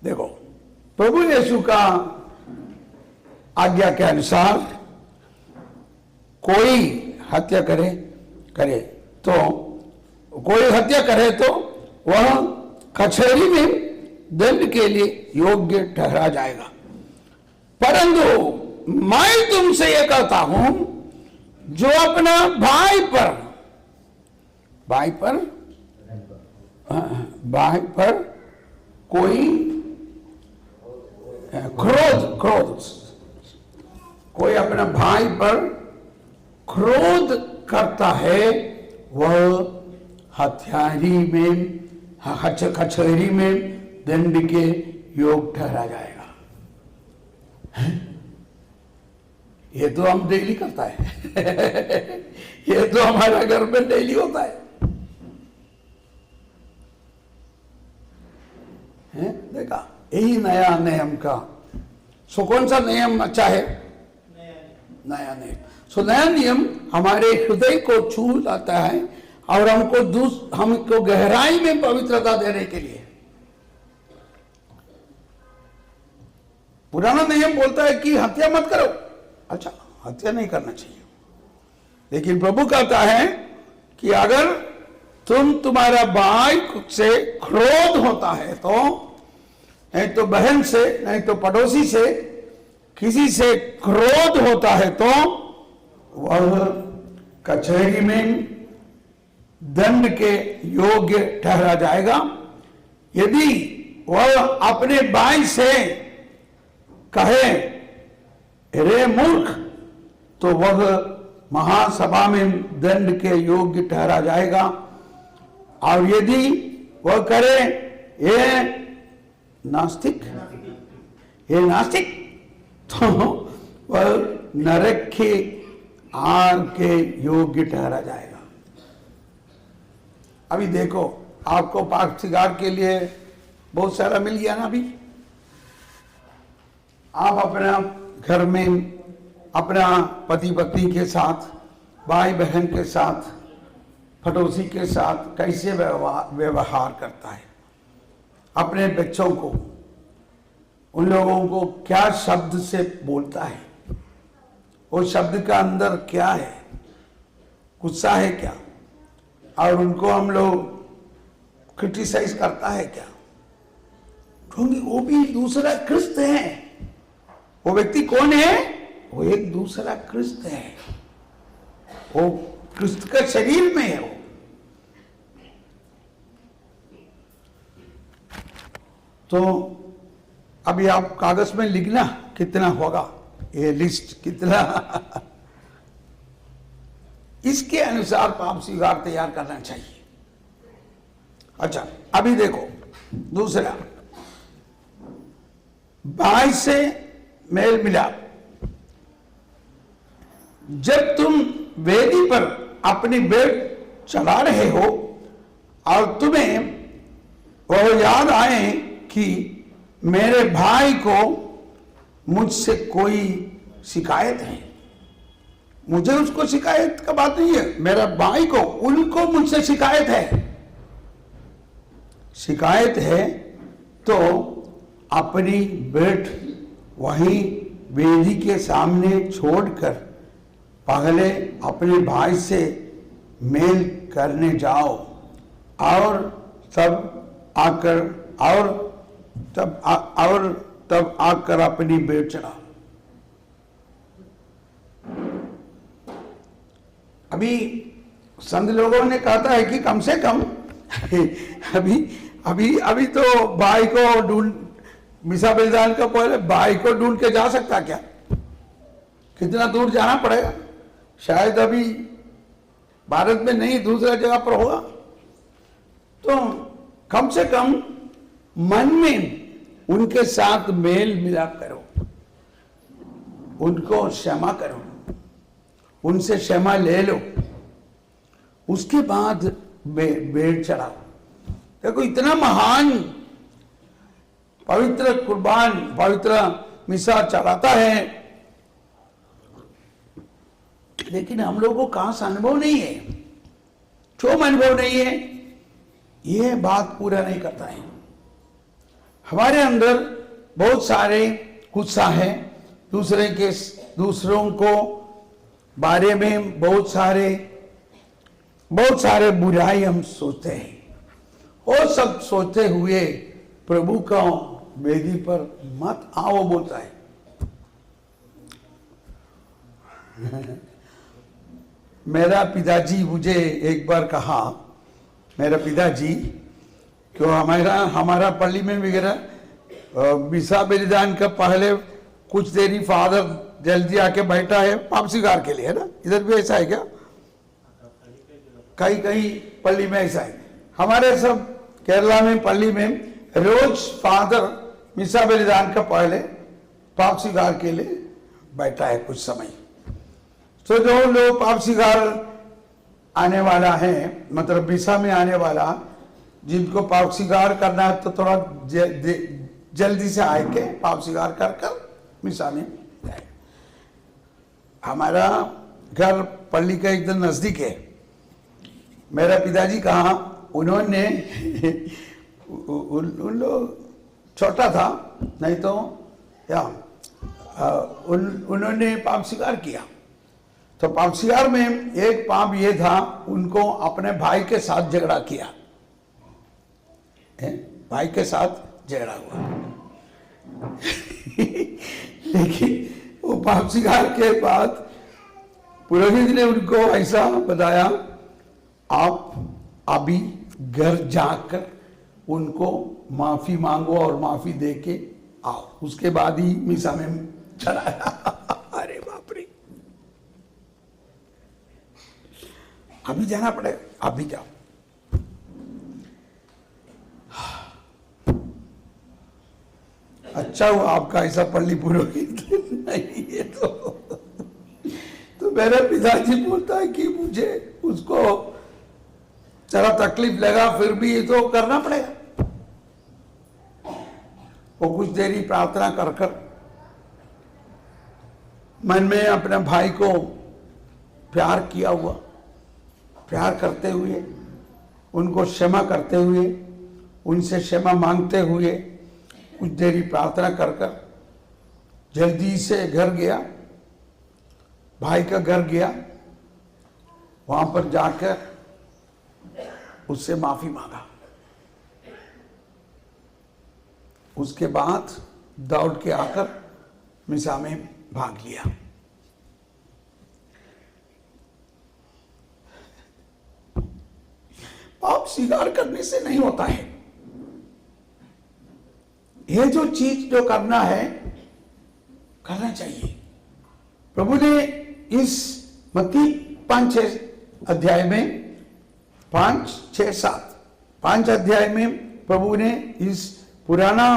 देखो, प्रभु यीशु का आज्ञा के अनुसार कोई हत्या करे तो कोई हत्या करे तो वह कचहरी में दंड के लिए योग्य ठहरा जाएगा। परंतु मैं तुमसे यह कहता हूं, जो अपना भाई पर कोई कोई अपना भाई पर क्रोध करता है, वह कचहरी में दंड के योग ठहरा जाएगा। ये तो हम डेली करता है ये तो हमारा घर में डेली होता है। देखा, यही नया नियम का। सो कौन सा नियम अच्छा है? नया नियम। सो नया नियम हमारे हृदय को छू लाता है और हमको गहराई में पवित्रता देने के लिए। पुराना नियम बोलता है कि हत्या मत करो। अच्छा, हत्या नहीं करना चाहिए। लेकिन प्रभु कहता है कि अगर तुम्हारा भाई से क्रोध होता है तो, नहीं तो बहन से, नहीं तो पड़ोसी से, किसी से क्रोध होता है तो वह कचहरी में दंड के योग्य ठहरा जाएगा। यदि वह अपने भाई से कहे रे मूर्ख, तो वह महासभा में दंड के योग्य ठहरा जाएगा। और यदि वह करे ये नास्तिक, तो वह नरक के आग के योग्य ठहरा जाएगा। अभी देखो, आपको पाक सिगार के लिए बहुत सारा मिल गया ना। अभी आप अपना घर में अपना पति पत्नी के साथ, भाई बहन के साथ, पड़ोसी के साथ कैसे व्यवहार करता है, अपने बच्चों को, उन लोगों को क्या शब्द से बोलता है, वो शब्द का अंदर क्या है, गुस्सा है क्या, और उनको हम लोग क्रिटिसाइज करता है क्या? क्योंकि वो भी दूसरा क्रिस्त है। वो व्यक्ति कौन है? वो एक दूसरा क्रिस्त है। वो क्रिस्त का शरीर में है। वो तो अभी आप कागज में लिखना कितना होगा, ये लिस्ट कितना इसके अनुसार पाप स्वीकार तैयार करना चाहिए। अच्छा, अभी देखो दूसरा, भाई से मेल मिलाप। जब तुम वेदी पर अपनी भेंट चढ़ा रहे हो और तुम्हें वह याद आए कि मेरे भाई को मुझसे कोई शिकायत है, मुझे उसको शिकायत का बात नहीं है, मेरा भाई को, उनको मुझसे शिकायत है, तो अपनी भेंट वहीं वेदी के सामने छोड़कर पहले अपने भाई से मेल करने जाओ और तब आकर अपनी भेंट चढ़ाओ। अभी संत लोगों ने कहता है कि कम से कम अभी तो भाई को ढूंढ, मिसा बलिदान का पहले भाई को ढूंढ के जा सकता क्या? कितना दूर जाना पड़ेगा? शायद अभी भारत में नहीं, दूसरा जगह पर होगा। तो कम से कम मन में उनके साथ मेल मिलाप करो, उनको क्षमा करो, उनसे क्षमा ले लो। उसके बाद भेड़ चढ़ाओ। देखो इतना महान पवित्र कुर्बान, पवित्र मिसा चढ़ाता है, लेकिन हम लोगों को कहां से अनुभव नहीं है। क्यों अनुभव नहीं है? यह बात पूरा नहीं करता है। हमारे अंदर बहुत सारे गुस्सा है, दूसरों को बारे में बहुत सारे बुराई हम सोचते हैं। वो सब सोचते हुए प्रभु का वेदी पर मत आओ बोलता है। मेरा पिताजी मुझे एक बार कहा, मेरा पिताजी क्यों हमारा पल्ली में वगैरह मिसा बलिदान का पहले कुछ देरी फादर जल्दी आके बैठा है पाप स्वीकार के लिए, है ना? इधर भी ऐसा है क्या? कहीं कहीं पल्ली में ऐसा है। हमारे सब केरला में पल्ली में रोज फादर मिसा बलिदान का पहले पाप स्वीकार के लिए बैठा है कुछ समय। तो जो लोग पाप स्वीकार आने वाला है, मतलब मिसा में आने वाला, जिनको पाप स्वीकार करना है तो थोड़ा जल्दी से आए के पाप स्वीकार कर मिसा में जाए। हमारा घर पल्ली का एकदम नजदीक है। मेरा पिताजी कहा, उन्होंने उन लोग छोटा था नहीं तो या उन्होंने पाप स्वीकार किया। तो पाप स्वीकार में एक पाप ये था, उनको अपने भाई के साथ झगड़ा किया, भाई के साथ झगड़ा हुआ। लेकिन वो पाप स्वीकार के बाद पुरोहित ने उनको ऐसा बताया, आप अभी घर जाकर उनको माफी मांगो और माफी दे के आओ, उसके बाद ही मिसा में चढ़ाया। अरे बाप रे, अभी जाना पड़ेगा, अभी जाओ। अच्छा हुआ आपका ऐसा पल्ली पुरोहित नहीं है। तो मेरा पिताजी बोलता है कि मुझे उसको जरा तकलीफ लगा, फिर भी ये तो करना पड़ेगा। वो कुछ देरी प्रार्थना कर मन में अपने भाई को प्यार किया हुआ, प्यार करते हुए, उनको क्षमा करते हुए, उनसे क्षमा मांगते हुए कुछ देरी प्रार्थना कर जल्दी से घर गया, भाई का घर गया। वहां पर जाकर उससे माफी मांगा। उसके बाद दौड़ के आकर मिसा में भाग लिया। पाप स्वीकार करने से नहीं होता है। ये जो चीज जो करना है करना चाहिए। प्रभु ने इस मत्ती 5-6 अध्याय में 5 अध्याय में प्रभु ने इस पुराना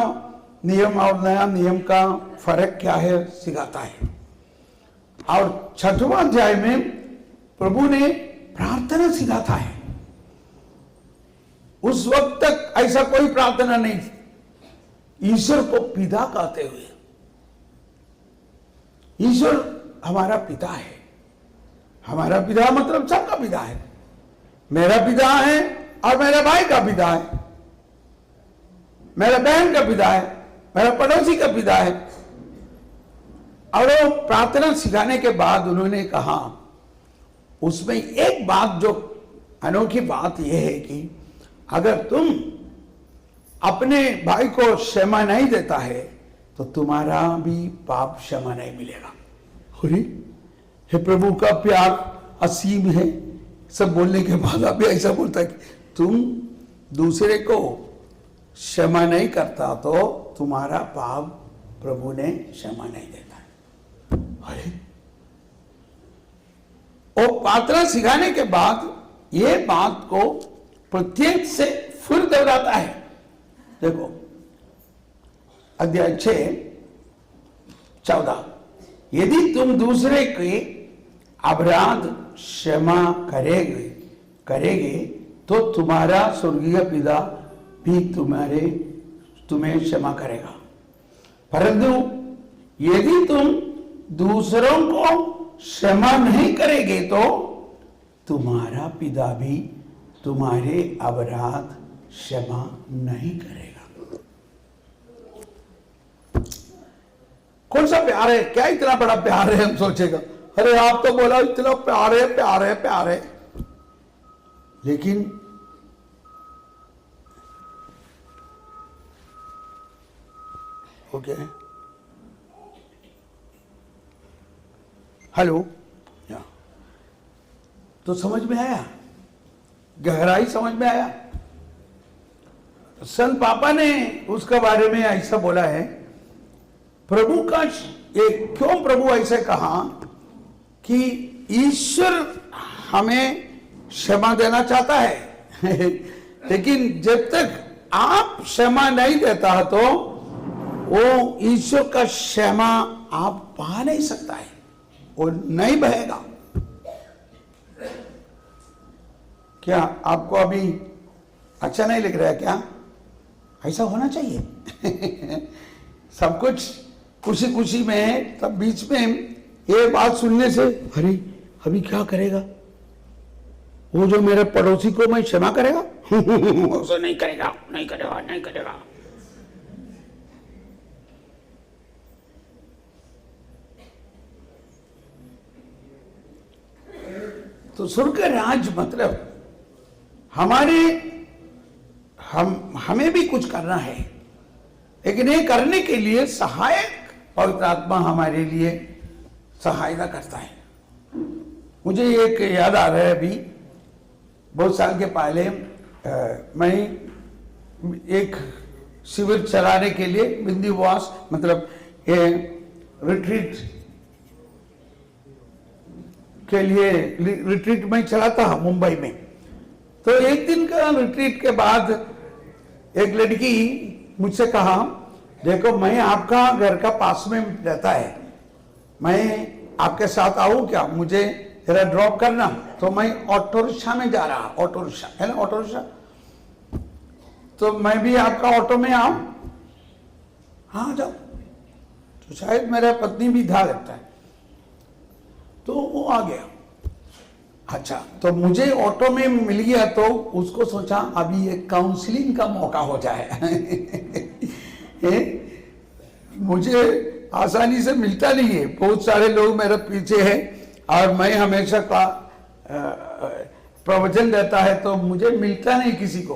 नियम और नया नियम का फर्क क्या है सिखाता है। और 6वां अध्याय में प्रभु ने प्रार्थना सिखाता है। उस वक्त तक ऐसा कोई प्रार्थना नहीं थी। ईश्वर को पिता कहते हुए, ईश्वर हमारा पिता है। हमारा पिता मतलब सबका पिता है। मेरा पिता है और मेरे भाई का पिता है, मेरे बहन का पिता है, मेरा पड़ोसी का पिता है। और वो प्रार्थना सिखाने के बाद उन्होंने कहा, उसमें एक बात जो अनोखी बात यह है कि अगर तुम अपने भाई को क्षमा नहीं देता है तो तुम्हारा भी पाप क्षमा नहीं मिलेगा। अरे हे प्रभु का प्यार असीम है। सब बोलने के बाद अभी ऐसा बोलता है कि तुम दूसरे को क्षमा नहीं करता तो तुम्हारा पाप प्रभु ने क्षमा नहीं देता है। अरे वो प्रार्थना सिखाने के बाद ये बात को प्रत्येक से फिर दोहराता है। देखो अध्याय 6:14, यदि तुम दूसरे के अपराध क्षमा करेगे तो तुम्हारा स्वर्गीय पिता भी तुम्हें क्षमा करेगा। परंतु यदि तुम दूसरों को क्षमा नहीं करेंगे तो तुम्हारा पिता भी तुम्हारे अपराध क्षमा नहीं करेगा। कौन सा प्यार है? क्या इतना बड़ा प्यार है? हम सोचेगा अरे आप तो बोला इतना प्यार है, प्यार है, प्यार है, लेकिन ओके हेलो, तो समझ में आया, गहराई समझ में आया। संत पापा ने उसके बारे में ऐसा बोला है, प्रभु का क्यों प्रभु ऐसे कहा कि ईश्वर हमें क्षमा देना चाहता है लेकिन जब तक आप क्षमा नहीं देता तो वो ईश्वर का क्षमा आप पा नहीं सकता है, वो नहीं बहेगा। क्या आपको अभी अच्छा नहीं लग रहा है क्या? ऐसा होना चाहिए सब कुछ खुशी खुशी में है, तब बीच में ये बात सुनने से अरे अभी क्या करेगा वो, जो मेरे पड़ोसी को मैं क्षमा करेगा उसे नहीं करेगा, नहीं करेगा, नहीं करेगा। तो स्वर्ग राज मतलब हमें भी कुछ करना है, लेकिन ये करने के लिए सहायक पवित्र आत्मा हमारे लिए सहायता करता है। मुझे एक याद आ रहा है, अभी बहुत साल के पहले मैं एक शिविर चलाने के लिए बिंदीवास मतलब रिट्रीट के लिए रिट्रीट में चलाता हूं मुंबई में। तो एक दिन का रिट्रीट के बाद एक लड़की मुझसे कहा, देखो मैं आपका घर का पास में रहता है, मैं आपके साथ आऊं क्या, मुझे जरा ड्रॉप करना। तो मैं ऑटो रिक्शा में जा रहा, ऑटो रिक्शा है ना, ऑटो रिक्शा, तो मैं भी आपका ऑटो में आऊं? हाँ जाओ। तो शायद मेरा पत्नी भी था लगता है, तो वो आ गया। अच्छा, तो मुझे ऑटो में मिल गया, तो उसको सोचा अभी एक काउंसलिंग का मौका हो जाए मुझे आसानी से मिलता नहीं है, बहुत सारे लोग मेरे पीछे हैं और मैं हमेशा का प्रवचन देता है तो मुझे मिलता नहीं किसी को।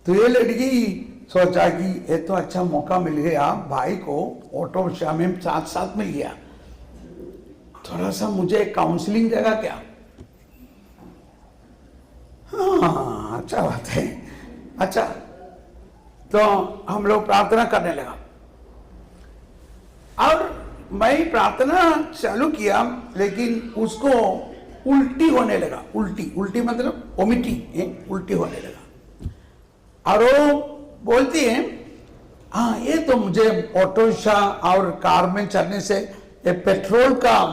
तो ये लड़की सोचा कि ये तो अच्छा मौका मिल गया, भाई को ऑटो रिक्शा में साथ साथ मिल गया, थोड़ा सा मुझे काउंसलिंग देगा क्या। हाँ अच्छा बात है। अच्छा, तो हम लोग प्रार्थना करने लगा और मैं प्रार्थना चालू किया, लेकिन उसको उल्टी होने लगा। उल्टी मतलब वोमिटिंग, उल्टी होने लगा। और वो बोलती है, हाँ ये तो मुझे ऑटो रिक्शा और कार में चलने से ये पेट्रोल का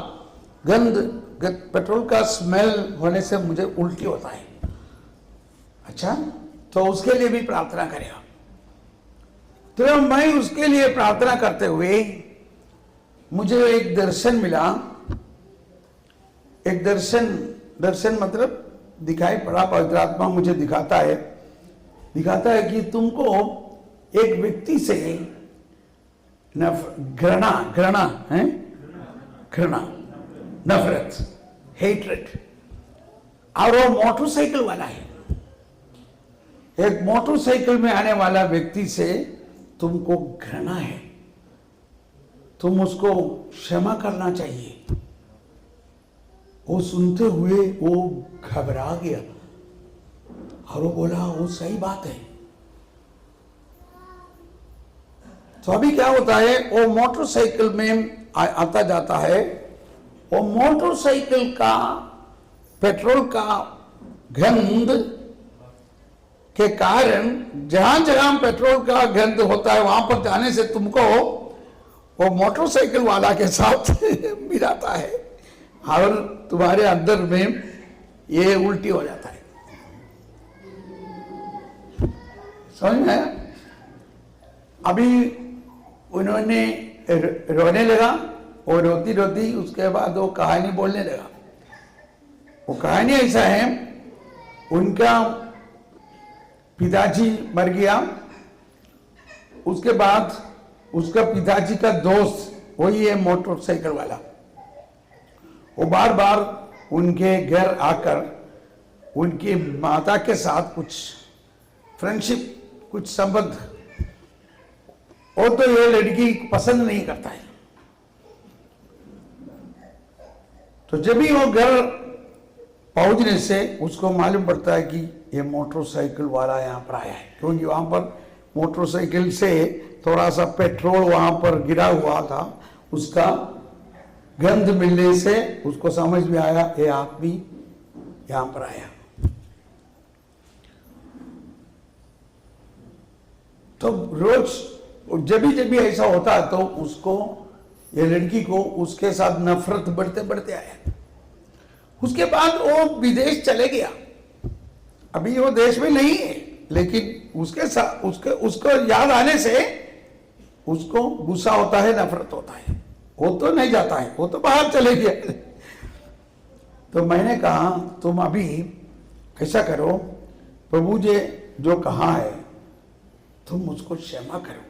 गंध, पेट्रोल का स्मेल होने से मुझे उल्टी होता है। अच्छा, तो उसके लिए भी प्रार्थना करेगा। तो मैं उसके लिए प्रार्थना करते हुए मुझे एक दर्शन मिला। एक दर्शन मतलब दिखाई पड़ा, पवित्र आत्मा मुझे दिखाता है कि तुमको एक व्यक्ति से घृणा है, नफरत, हेट्रेड, और वो मोटरसाइकिल वाला है। एक मोटरसाइकिल में आने वाला व्यक्ति से तुमको घृणा है, तुम उसको क्षमा करना चाहिए। वो सुनते हुए वो घबरा गया और वो बोला वो सही बात है। तो अभी क्या होता है, वो मोटरसाइकिल में आता जाता है, वो मोटरसाइकिल का पेट्रोल का गंध के कारण जहां जहां पेट्रोल का गंध होता है वहां पर जाने से तुमको वो मोटरसाइकिल वाला के साथ मिलाता है और तुम्हारे अंदर में ये उल्टी हो जाता है। समझ में आया? अभी उन्होंने रोने लगा और रोती रोती उसके बाद वो कहानी बोलने लगा। वो कहानी ऐसा है, उनका पिताजी मर गया, उसके बाद उसका पिताजी का दोस्त वही है मोटरसाइकिल वाला, वो बार बार उनके घर आकर उनकी माता के साथ कुछ फ्रेंडशिप, कुछ संबंध, वो तो ये लड़की पसंद नहीं करता है। तो जब भी वो घर पहुंचने से उसको मालूम पड़ता है कि ये मोटरसाइकिल वाला यहाँ पर आया है, क्योंकि वहां पर मोटरसाइकिल से थोड़ा सा पेट्रोल वहां पर गिरा हुआ था, उसका गंध मिलने से उसको समझ में आया ये आदमी यहां पर आया। तो रोज जब भी ऐसा होता तो उसको, ये लड़की को उसके साथ नफरत बढ़ते बढ़ते आया। उसके बाद वो विदेश चले गया, अभी वो देश में नहीं है, लेकिन उसके साथ उसको याद आने से उसको गुस्सा होता है, नफरत होता है। वो तो नहीं जाता है, वो तो बाहर चले गया। तो मैंने कहा तुम अभी ऐसा करो, प्रभु जी जो कहा है तुम उसको क्षमा करो,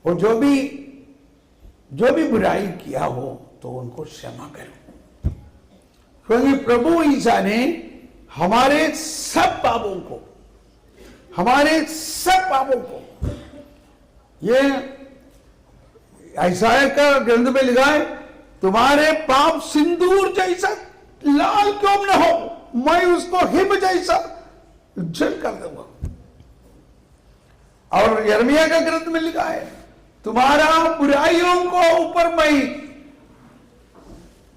और जो भी बुराई किया हो तो उनको क्षमा करो, क्योंकि प्रभु ईसा ने हमारे सब पापों को ये यशायाह का ग्रंथ में लिखा है, तुम्हारे पाप सिंदूर जैसा लाल क्यों न हो, मैं उसको हिम जैसा उज्जवल कर दूंगा। और यिर्मयाह का ग्रंथ में लिखा है, तुम्हारा बुराइयों को ऊपर मैं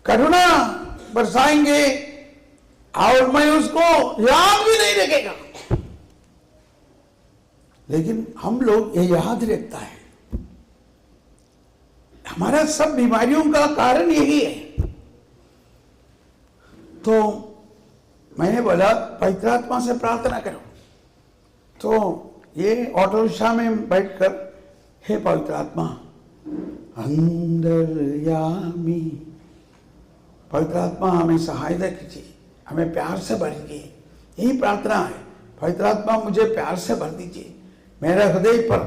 करुणा बरसाएंगे और मैं उसको याद भी नहीं रखेगा। लेकिन हम लोग ये याद रखता है, हमारा सब बीमारियों का कारण यही है। तो मैंने बोला पवित्र आत्मा से प्रार्थना करो। तो ये ऑटो रिक्शा में बैठकर, हे पवित्र आत्मा अंतर्यामी, पवित्र आत्मा हमें सहायता कीजिए, हमें प्यार से भरिए, यही प्रार्थना है। पवित्र आत्मा मुझे प्यार से भर दीजिए, मेरे हृदय पर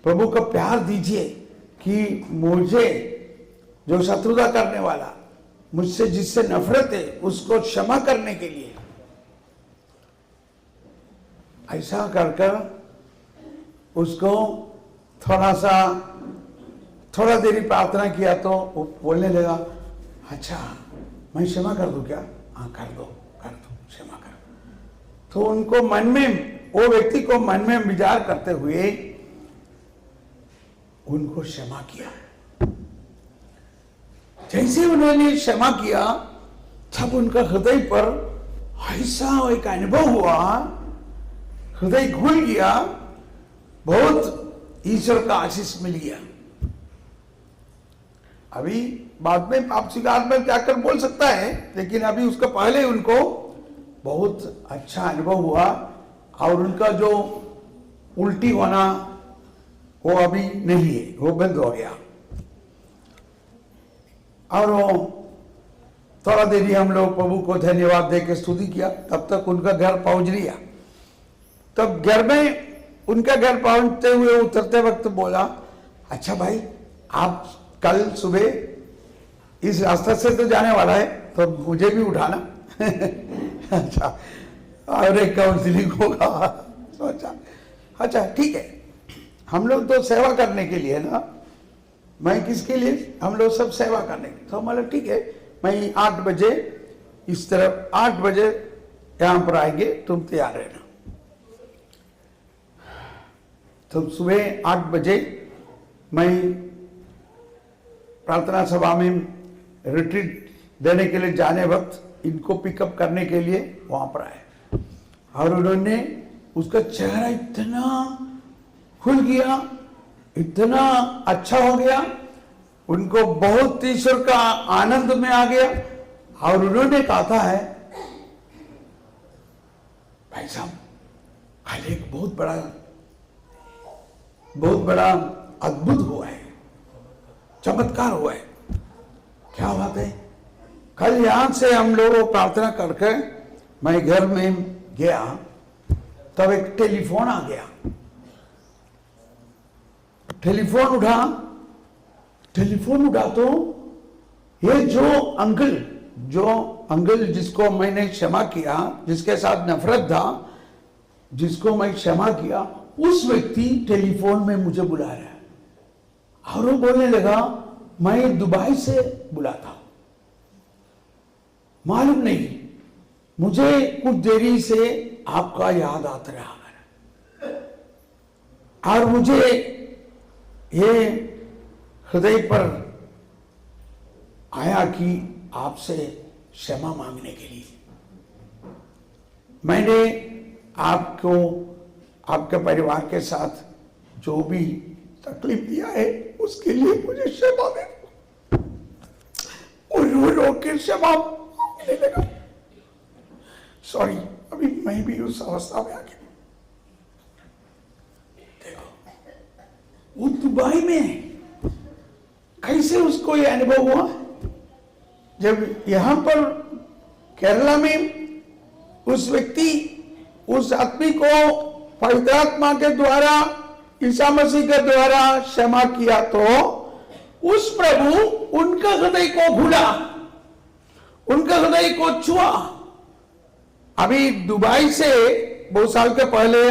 प्रभु का प्यार दीजिए कि मुझे जो शत्रुता करने वाला, मुझसे जिससे नफरत है, उसको क्षमा करने के लिए। ऐसा कर कर उसको थोड़ा देरी प्रार्थना किया तो वो बोलने लगा, अच्छा मैं क्षमा कर दूं क्या? हाँ कर दो क्षमा कर। तो उनको मन में, वो व्यक्ति को मन में विचार करते हुए उनको क्षमा किया। जैसे उन्होंने क्षमा किया तब उनका हृदय पर ऐसा एक अनुभव हुआ, हृदय खुल गया, बहुत ईश्वर का आशीष मिल गया। अभी बाद में आप स्वीकार में जाकर बोल सकता है, लेकिन अभी उसका पहले उनको बहुत अच्छा अनुभव हुआ और उनका जो उल्टी होना वो अभी नहीं है, वो बंद हो गया। और वो थोड़ा देरी हम लोग प्रभु को धन्यवाद देकर स्तुति किया, तब तक उनका घर पहुंच लिया। तब घर में उनका घर पहुंचते हुए उतरते वक्त बोला, अच्छा भाई आप कल सुबह इस रास्ते से तो जाने वाला है, तो मुझे भी उठाना। अच्छा, और एक काउंसिलिंग होगा। सोचा अच्छा ठीक है, हम लोग तो सेवा करने के लिए ना, मैं किसके लिए, हम लोग सब सेवा करने के। तो मतलब ठीक है, मैं 8 बजे इस तरफ 8 बजे यहाँ पर आएंगे, तुम तैयार रहना। तो सुबह 8 बजे मैं प्रार्थना सभा में रिट्रीट देने के लिए जाने वक्त इनको पिकअप करने के लिए वहां पर आए, और उन्होंने, उसका चेहरा इतना खुल गया, इतना अच्छा हो गया, उनको बहुत ईश्वर का आनंद में आ गया। और उन्होंने कहा है, भाई साहब कल एक बहुत बड़ा अद्भुत हुआ है, चमत्कार हुआ है। क्या बात है? कल यहां से हम लोग प्रार्थना करके मैं घर में गया, तब एक टेलीफोन आ गया। टेलीफोन उठा तो ये जो अंकल जिसको मैंने क्षमा किया, जिसके साथ नफरत था, जिसको मैं क्षमा किया, उस व्यक्ति टेलीफोन में मुझे बुला रहा है और वो बोलने लगा मैं दुबई से बुलाता हूं, मालूम नहीं मुझे कुछ देरी से आपका याद आता रहा और मुझे ये हृदय पर आया कि आपसे क्षमा मांगने के लिए मैंने आपको, आपके परिवार के साथ जो भी तकलीफ दिया है उसके लिए मुझे क्षमा दे दो। और रो के क्षमा मांगने लगा। सॉरी, अभी मैं भी उस अवस्था में आ गया। देखो वो दुबई में कैसे उसको ये अनुभव हुआ, जब यहां पर केरला में उस व्यक्ति, उस आदमी को पवित्र आत्मा के द्वारा, ईसा मसीह के द्वारा क्षमा किया तो उस प्रभु उनका हृदय को भूला, उनका हृदय को छुआ। अभी दुबई से बहुत साल के पहले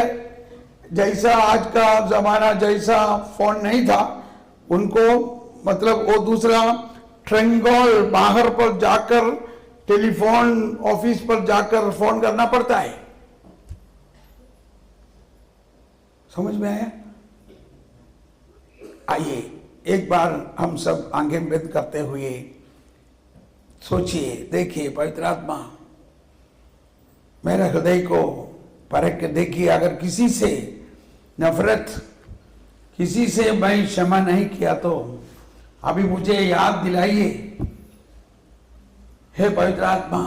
जैसा आज का जमाना जैसा फोन नहीं था, उनको मतलब वो दूसरा ट्रेंगोल बाहर पर जाकर टेलीफोन ऑफिस पर जाकर फोन करना पड़ता है। समझ में आया? आइए एक बार हम सब आंखें बंद करते हुए सोचिए, देखिए पवित्र आत्मा मेरे हृदय को परख के देखिए, अगर किसी से नफरत, किसी से मैं क्षमा नहीं किया तो अभी मुझे याद दिलाइए। हे पवित्र आत्मा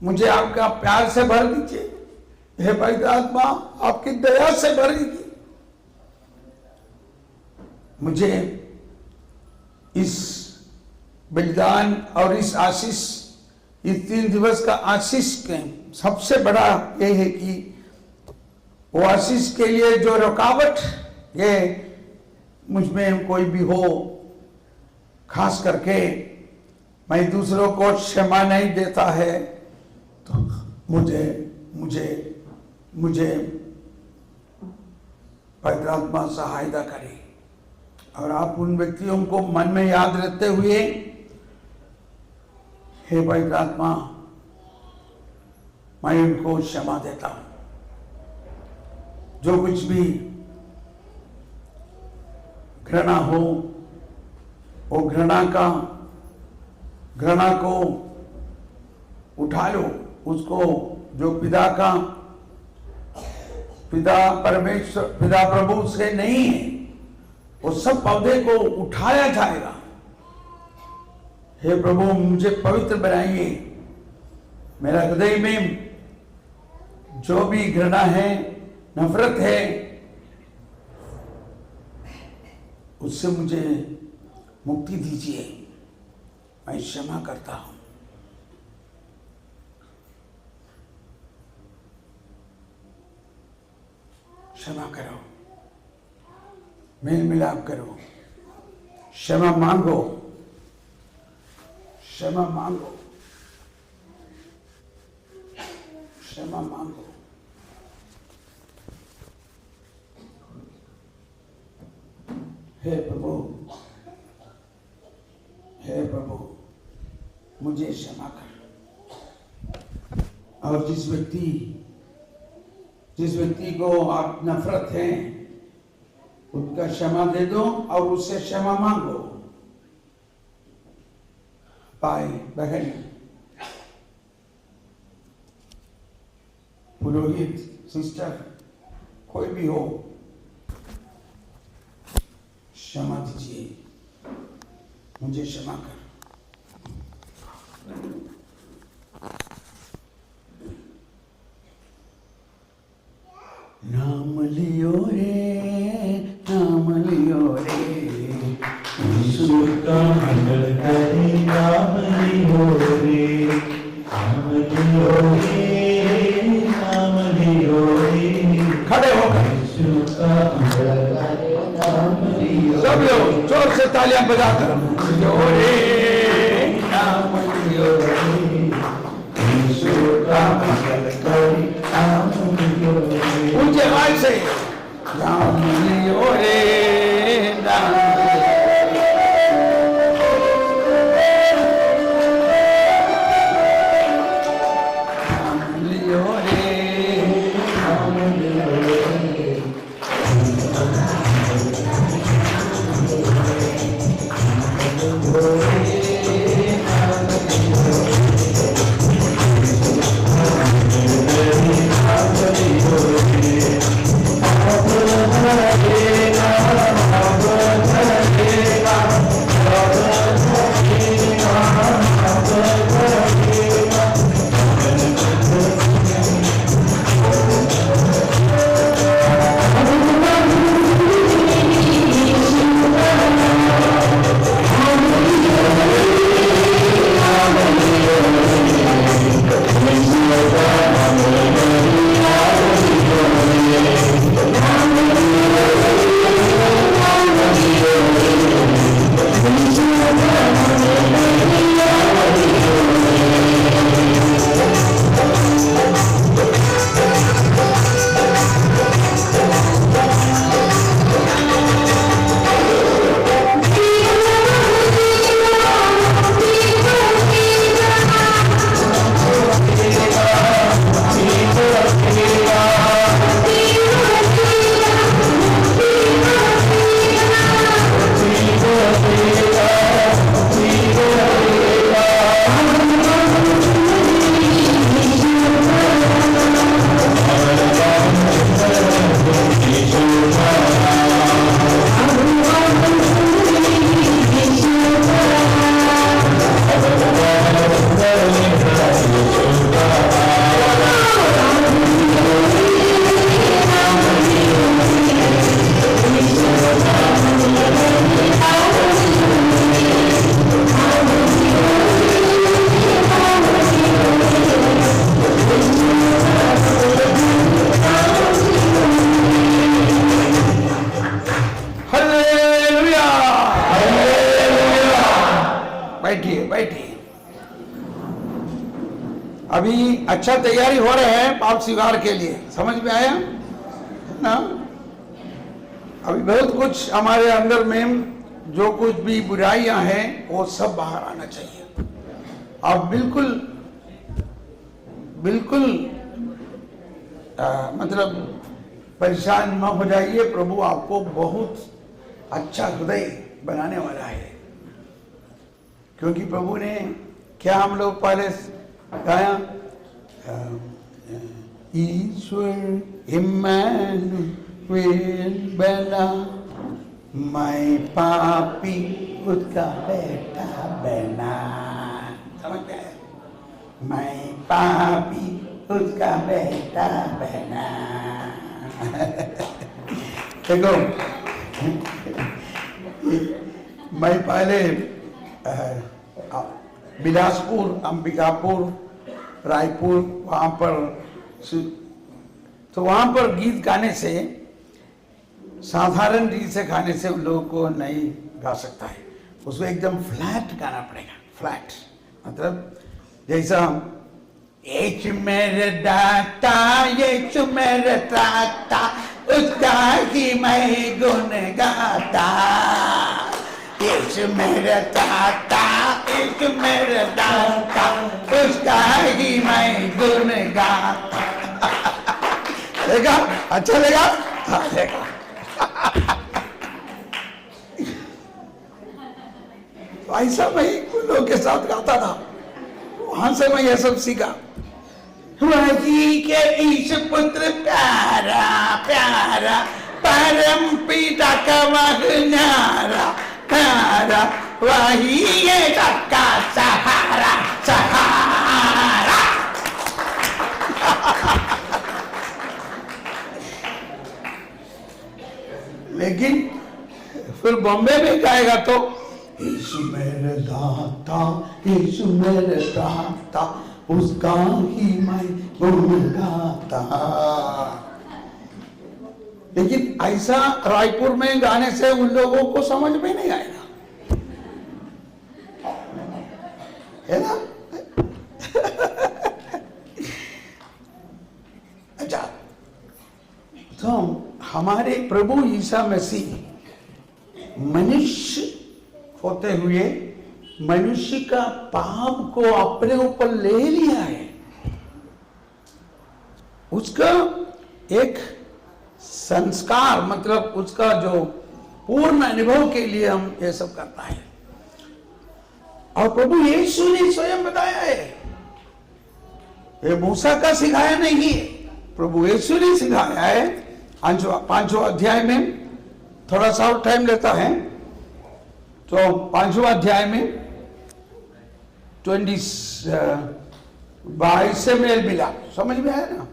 मुझे आपका प्यार से भर दीजिए। हे पवित्र आत्मा आपकी दया से भर दीजिए। मुझे इस बलिदान और इस आशीष, इस 3 दिवस का आशीष के सबसे बड़ा ये है कि वो आशीष के लिए जो रुकावट ये मुझ में कोई भी हो, खास करके मैं दूसरों को क्षमा नहीं देता है, तो मुझे मुझे मुझे पवित्र आत्मा सहायता करे। और आप उन व्यक्तियों को मन में याद रखते हुए, हे पवित्र आत्मा मैं उनको क्षमा देता हूं। जो कुछ भी घृणा हो, वो घृणा को उठा लो। उसको जो पिता परमेश्वर, पिता प्रभु से नहीं है, वो सब पौधे को उठाया जाएगा। हे प्रभु मुझे पवित्र बनाइए। मेरा हृदय में जो भी घृणा है, नफरत है, उससे मुझे मुक्ति दीजिए। मैं क्षमा करता हूं। क्षमा करो, मेल मिलाप करो, क्षमा मांगो, क्षमा मांगो, क्षमा मांगो। हे प्रभु, हे प्रभु मुझे क्षमा कर। और जिस व्यक्ति को आप नफरत है उनका क्षमा दे दो और उससे क्षमा मांगो। भाई बहन, पुरोहित, सिस्टर, कोई भी हो, क्षमा दीजिए, मुझे क्षमा कर। नाम लियो रे यीशु का मंगल करे, नाम लियो रे, नाम लियो रे, नाम लियो रे। खड़े होकर यीशु का मंगल करे, नाम लियो रे। सब लोग जोर से तालियां बजाकर लियो रे, नाम लियो रे, यीशु का मंगल करे, नाम लियो रे। ऊंचे आवाज से नाम लियो रे, नाम लियो रे। बैठिए बैठिए। अभी अच्छा तैयारी हो रहे हैं पाप स्वीकार के लिए, समझ में आया ना? अभी बहुत कुछ हमारे अंदर में जो कुछ भी बुराइयां हैं वो सब बाहर आना चाहिए। आप बिल्कुल बिल्कुल मतलब परेशान न हो जाइए। प्रभु आपको बहुत अच्छा हृदय बनाने वाला है, क्योंकि प्रभु ने क्या हम लोग पहले गाया, ईश्वर इम्मानुएल बना, मैं पापी उसका बेटा बना। समझ गए? मैं पापी उसका बेटा बना। देखो मैं पहले बिलासपुर, अंबिकापुर, रायपुर वहाँ पर, तो वहाँ पर गीत गाने से, साधारण रीत से गाने से उन लोगों को नहीं गा सकता है। उसको एकदम फ्लैट गाना पड़ेगा। फ्लैट मतलब जैसा यीशु मेरे दाता, यीशु मेरे दाता, उसका ही मैं गुण गाता। यीशु मेरे दाता, यीशु मेरे दाता, उसका ही मैं गुण गाता। देखा? अच्छा लगा? हाँ देखा। तो ऐसा मैं कुछ लोगों के साथ गाता था, वहां से मैं यह सब सीखा। वही के ईश पुत्र प्यारा प्यारा, परम पिता का वह न्यारा प्यारा, वही ये सबका सहारा सहारा। लेकिन फिर बॉम्बे में गाएगा तो यीशु मेरे दाता, यीशु मेरे दाता, उसका ही मैं गुण गाता। लेकिन ऐसा रायपुर में गाने से उन लोगों को समझ में नहीं आएगा, है ना? अच्छा, तो हमारे प्रभु ईसा मसीह मनुष्य होते हुए मनुष्य का पाप को अपने ऊपर ले लिया है। उसका एक संस्कार, मतलब उसका जो पूर्ण अनुभव के लिए हम ये सब करता है। और प्रभु यीशु ने स्वयं बताया है, ये मूसा का सिखाया नहीं है, प्रभु यीशु ने सिखाया है। 5वां अध्याय में थोड़ा सा और टाइम लेता है, तो 5वां अध्याय में 22 से मेल मिला, समझ में आया ना?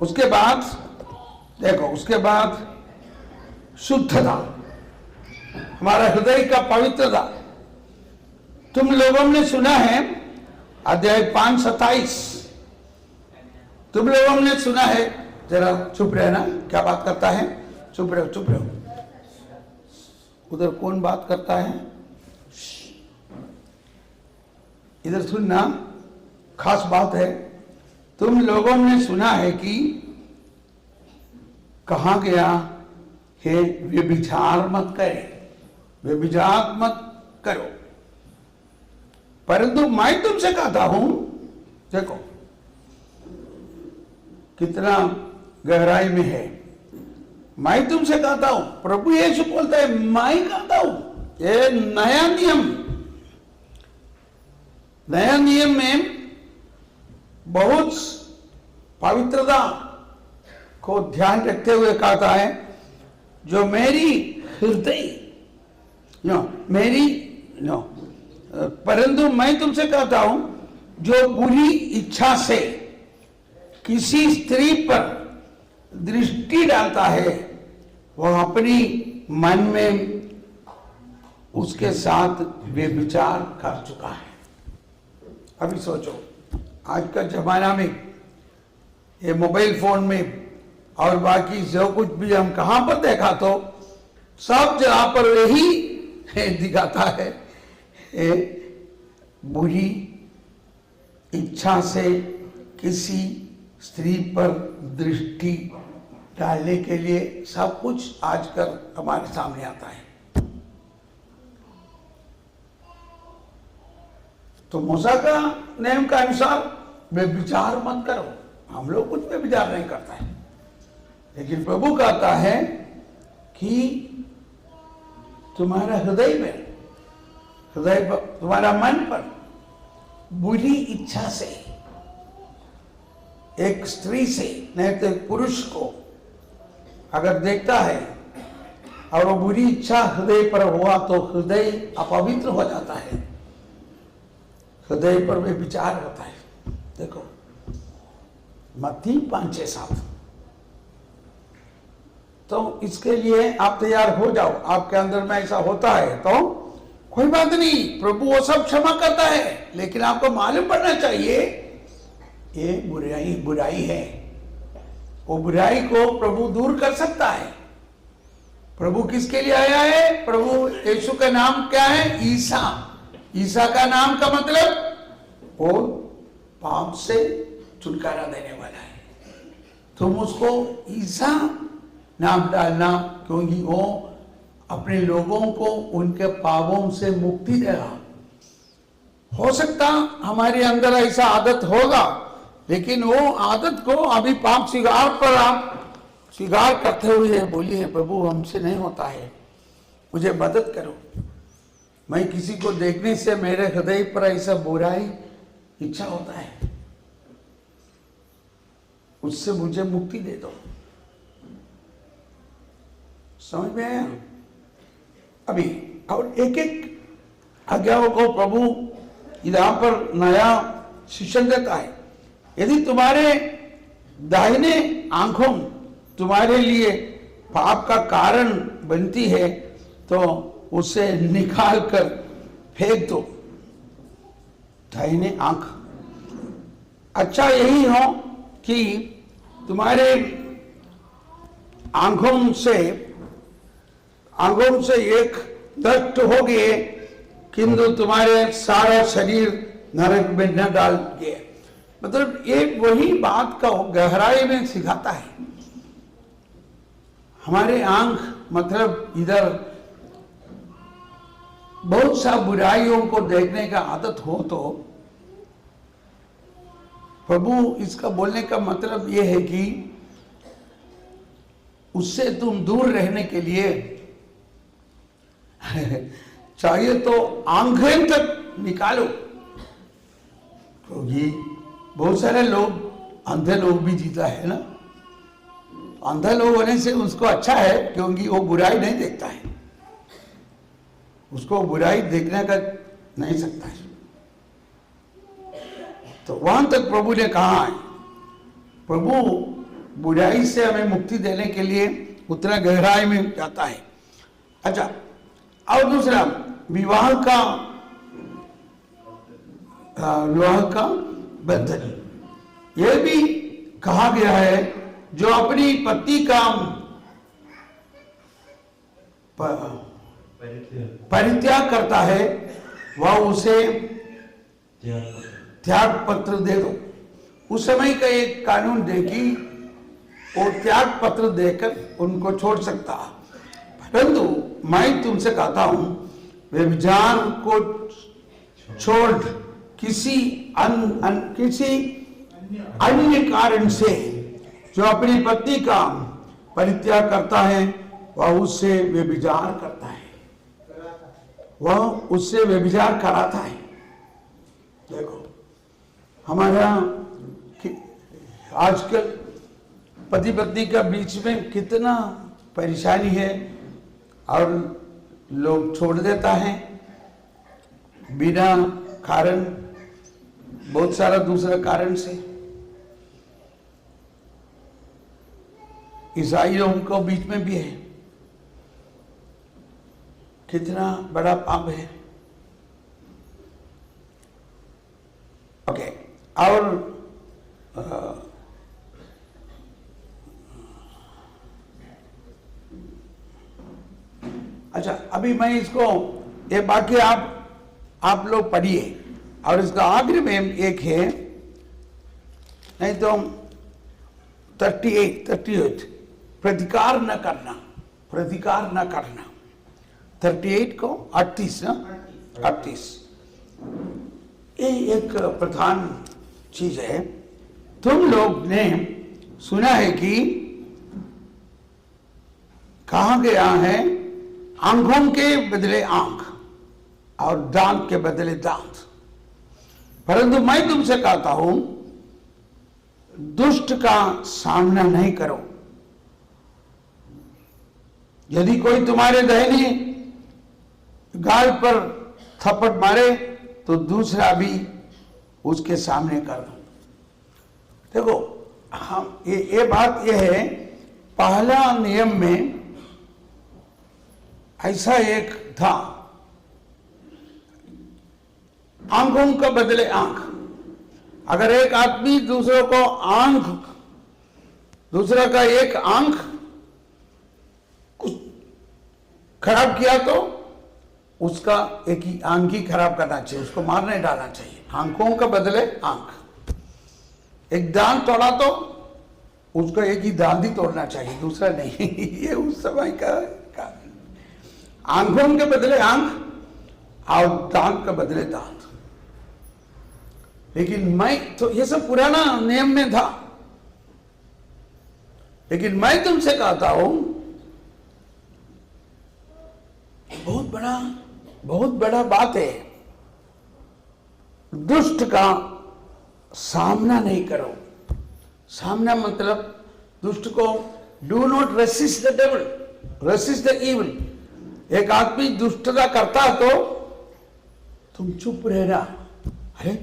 उसके बाद देखो, उसके बाद शुद्धता, हमारा हृदय का पवित्रता। तुम लोगों ने सुना है, अध्याय 5:27, तुम लोगों ने सुना है, जरा चुप रहना, क्या बात करता है? चुप रहो, चुप रहो। उधर कौन बात करता है? इधर सुनना, खास बात है। तुम लोगों ने सुना है कि कहा गया है, व्यभिचार मत करे, व्यभिचार मत करो। परंतु मैं तुमसे कहता हूं, देखो कितना गहराई में है। मैं तुमसे कहता हूं, प्रभु यीशु बोलता है, मैं कहता हूं, ये नया नियम में बहुत पवित्रता को ध्यान रखते हुए कहता है, जो मेरी हृदय परंतु मैं तुमसे कहता हूं, जो बुरी इच्छा से किसी स्त्री पर दृष्टि डालता है, वह अपनी मन में उसके साथ व्यभिचार कर चुका है। अभी सोचो, आज का जमाना में ये मोबाइल फोन में और बाकी जो कुछ भी हम कहां पर देखा, तो सब जगह पर यही दिखाता है, बुरी इच्छा से किसी स्त्री पर दृष्टि डालने के लिए सब कुछ आजकल हमारे सामने आता है। तो मूसा का नियम का अनुसार व्यभिचार मत करो। हम लोग कुछ व्यभिचार नहीं करता है, लेकिन प्रभु कहता है कि तुम्हारा हृदय में, तुम्हारा मन पर बुरी इच्छा से एक स्त्री से, नहीं तो एक पुरुष को अगर देखता है और वो बुरी इच्छा हृदय पर हुआ, तो हृदय अपवित्र हो जाता है, हृदय पर वे विचार होता है। देखो मत्ती 5:7। तो इसके लिए आप तैयार हो जाओ। आपके अंदर में ऐसा होता है तो कोई बात नहीं, प्रभु वो सब क्षमा करता है, लेकिन आपको मालूम पड़ना चाहिए ये बुराई है। वो बुराई को प्रभु दूर कर सकता है। प्रभु किसके लिए आया है? प्रभु यीशु का नाम क्या है? ईसा। ईसा का नाम का मतलब वो पाप से छुटकारा देने वाला है। तुम उसको ईसा नाम डालना, क्योंकि वो अपने लोगों को उनके पापों से मुक्ति देगा। हो सकता हमारे अंदर ऐसा आदत होगा, लेकिन वो आदत को अभी पाप स्वीकार पर आप स्वीकार करते हुए बोलिए, प्रभु हमसे नहीं होता है, मुझे मदद करो। मैं किसी को देखने से मेरे हृदय पर ऐसा बुराई इच्छा होता है, उससे मुझे मुक्ति दे दो। समझ में आया? अभी और एक एक आज्ञाओं को प्रभु यहां पर नया शिक्षण देता है। यदि तुम्हारे दाहिने आंखों तुम्हारे लिए पाप का कारण बनती है तो उसे निकाल कर फेंक दो, दाहिने आंख। अच्छा यही हो कि तुम्हारे आंखों से एक नष्ट हो गए, किंतु तुम्हारे सारा शरीर नरक में न डाल गए। मतलब ये वही बात का गहराई में सिखाता है। हमारे आंख मतलब इधर बहुत सा बुराइयों को देखने का आदत हो तो प्रभु इसका बोलने का मतलब ये है कि उससे तुम दूर रहने के लिए चाहिए तो आंखें तक निकालो, क्योंकि बहुत सारे लोग अंधे लोग भी जीता है ना। अंधा लोग होने से उसको अच्छा है, क्योंकि वो बुराई नहीं देखता है, उसको बुराई देखने का नहीं सकता है। तो वहां तक प्रभु ने कहा है, प्रभु बुराई से हमें मुक्ति देने के लिए उतना गहराई में जाता है। अच्छा, और दूसरा विवाह का बंधन, यह भी कहा गया है, जो अपनी पत्नी का परित्याग करता है वह उसे त्याग पत्र दे दो। उस समय का एक कानून देखी, वो त्याग पत्र देकर उनको छोड़ सकता, परंतु मैं तुमसे कहता हूं व्यभिचार को छोड़ किसी अन्य कारण से जो अपनी पत्नी का परित्याग करता है वह उससे व्यभिचार करता है, वह उससे व्यभिचार कराता है। देखो हमारा आजकल पति पत्नी का बीच में कितना परेशानी है, और लोग छोड़ देता है बिना कारण, बहुत सारा दूसरा कारण से। ईसाइयों को बीच में भी है, कितना बड़ा पाप है। ओके, और अच्छा, अभी मैं इसको ये बाकी आप लोग पढ़िए, और इसका आखिर में एक है, नहीं तो 38 प्रतिकार न करना, 38 को 38 ना, 38 ये एक प्रधान चीज है। तुम लोग ने सुना है कि कहा गया है, आंखों के बदले आंख और दांत के बदले दांत, परंतु मैं तुमसे कहता हूं दुष्ट का सामना नहीं करो। यदि कोई तुम्हारे दाहिने गाल पर थप्पड़ मारे तो दूसरा भी उसके सामने कर दो। देखो हम ये बात ये है, पहला नियम में ऐसा एक था, आंखों का बदले आंख। अगर एक आदमी दूसरों को दूसरा का एक आंख खराब किया तो उसका एक ही आंख ही खराब करना चाहिए, उसको मार नहीं डालना चाहिए। आंखों का बदले आंख। एक दांत तोड़ा तो उसको एक ही दांत ही तोड़ना चाहिए, दूसरा नहीं। ये उस समय का आंखों के बदले आंख और दांत के बदले दांत। लेकिन मैं तो ये सब पुराना नियम में था, लेकिन मैं तुमसे कहता हूं बहुत बड़ा बात है, दुष्ट का सामना नहीं करो। सामना मतलब दुष्ट को, do not resist the devil, resist the evil. एक आदमी दुष्टता करता तो तुम चुप रहना। अरे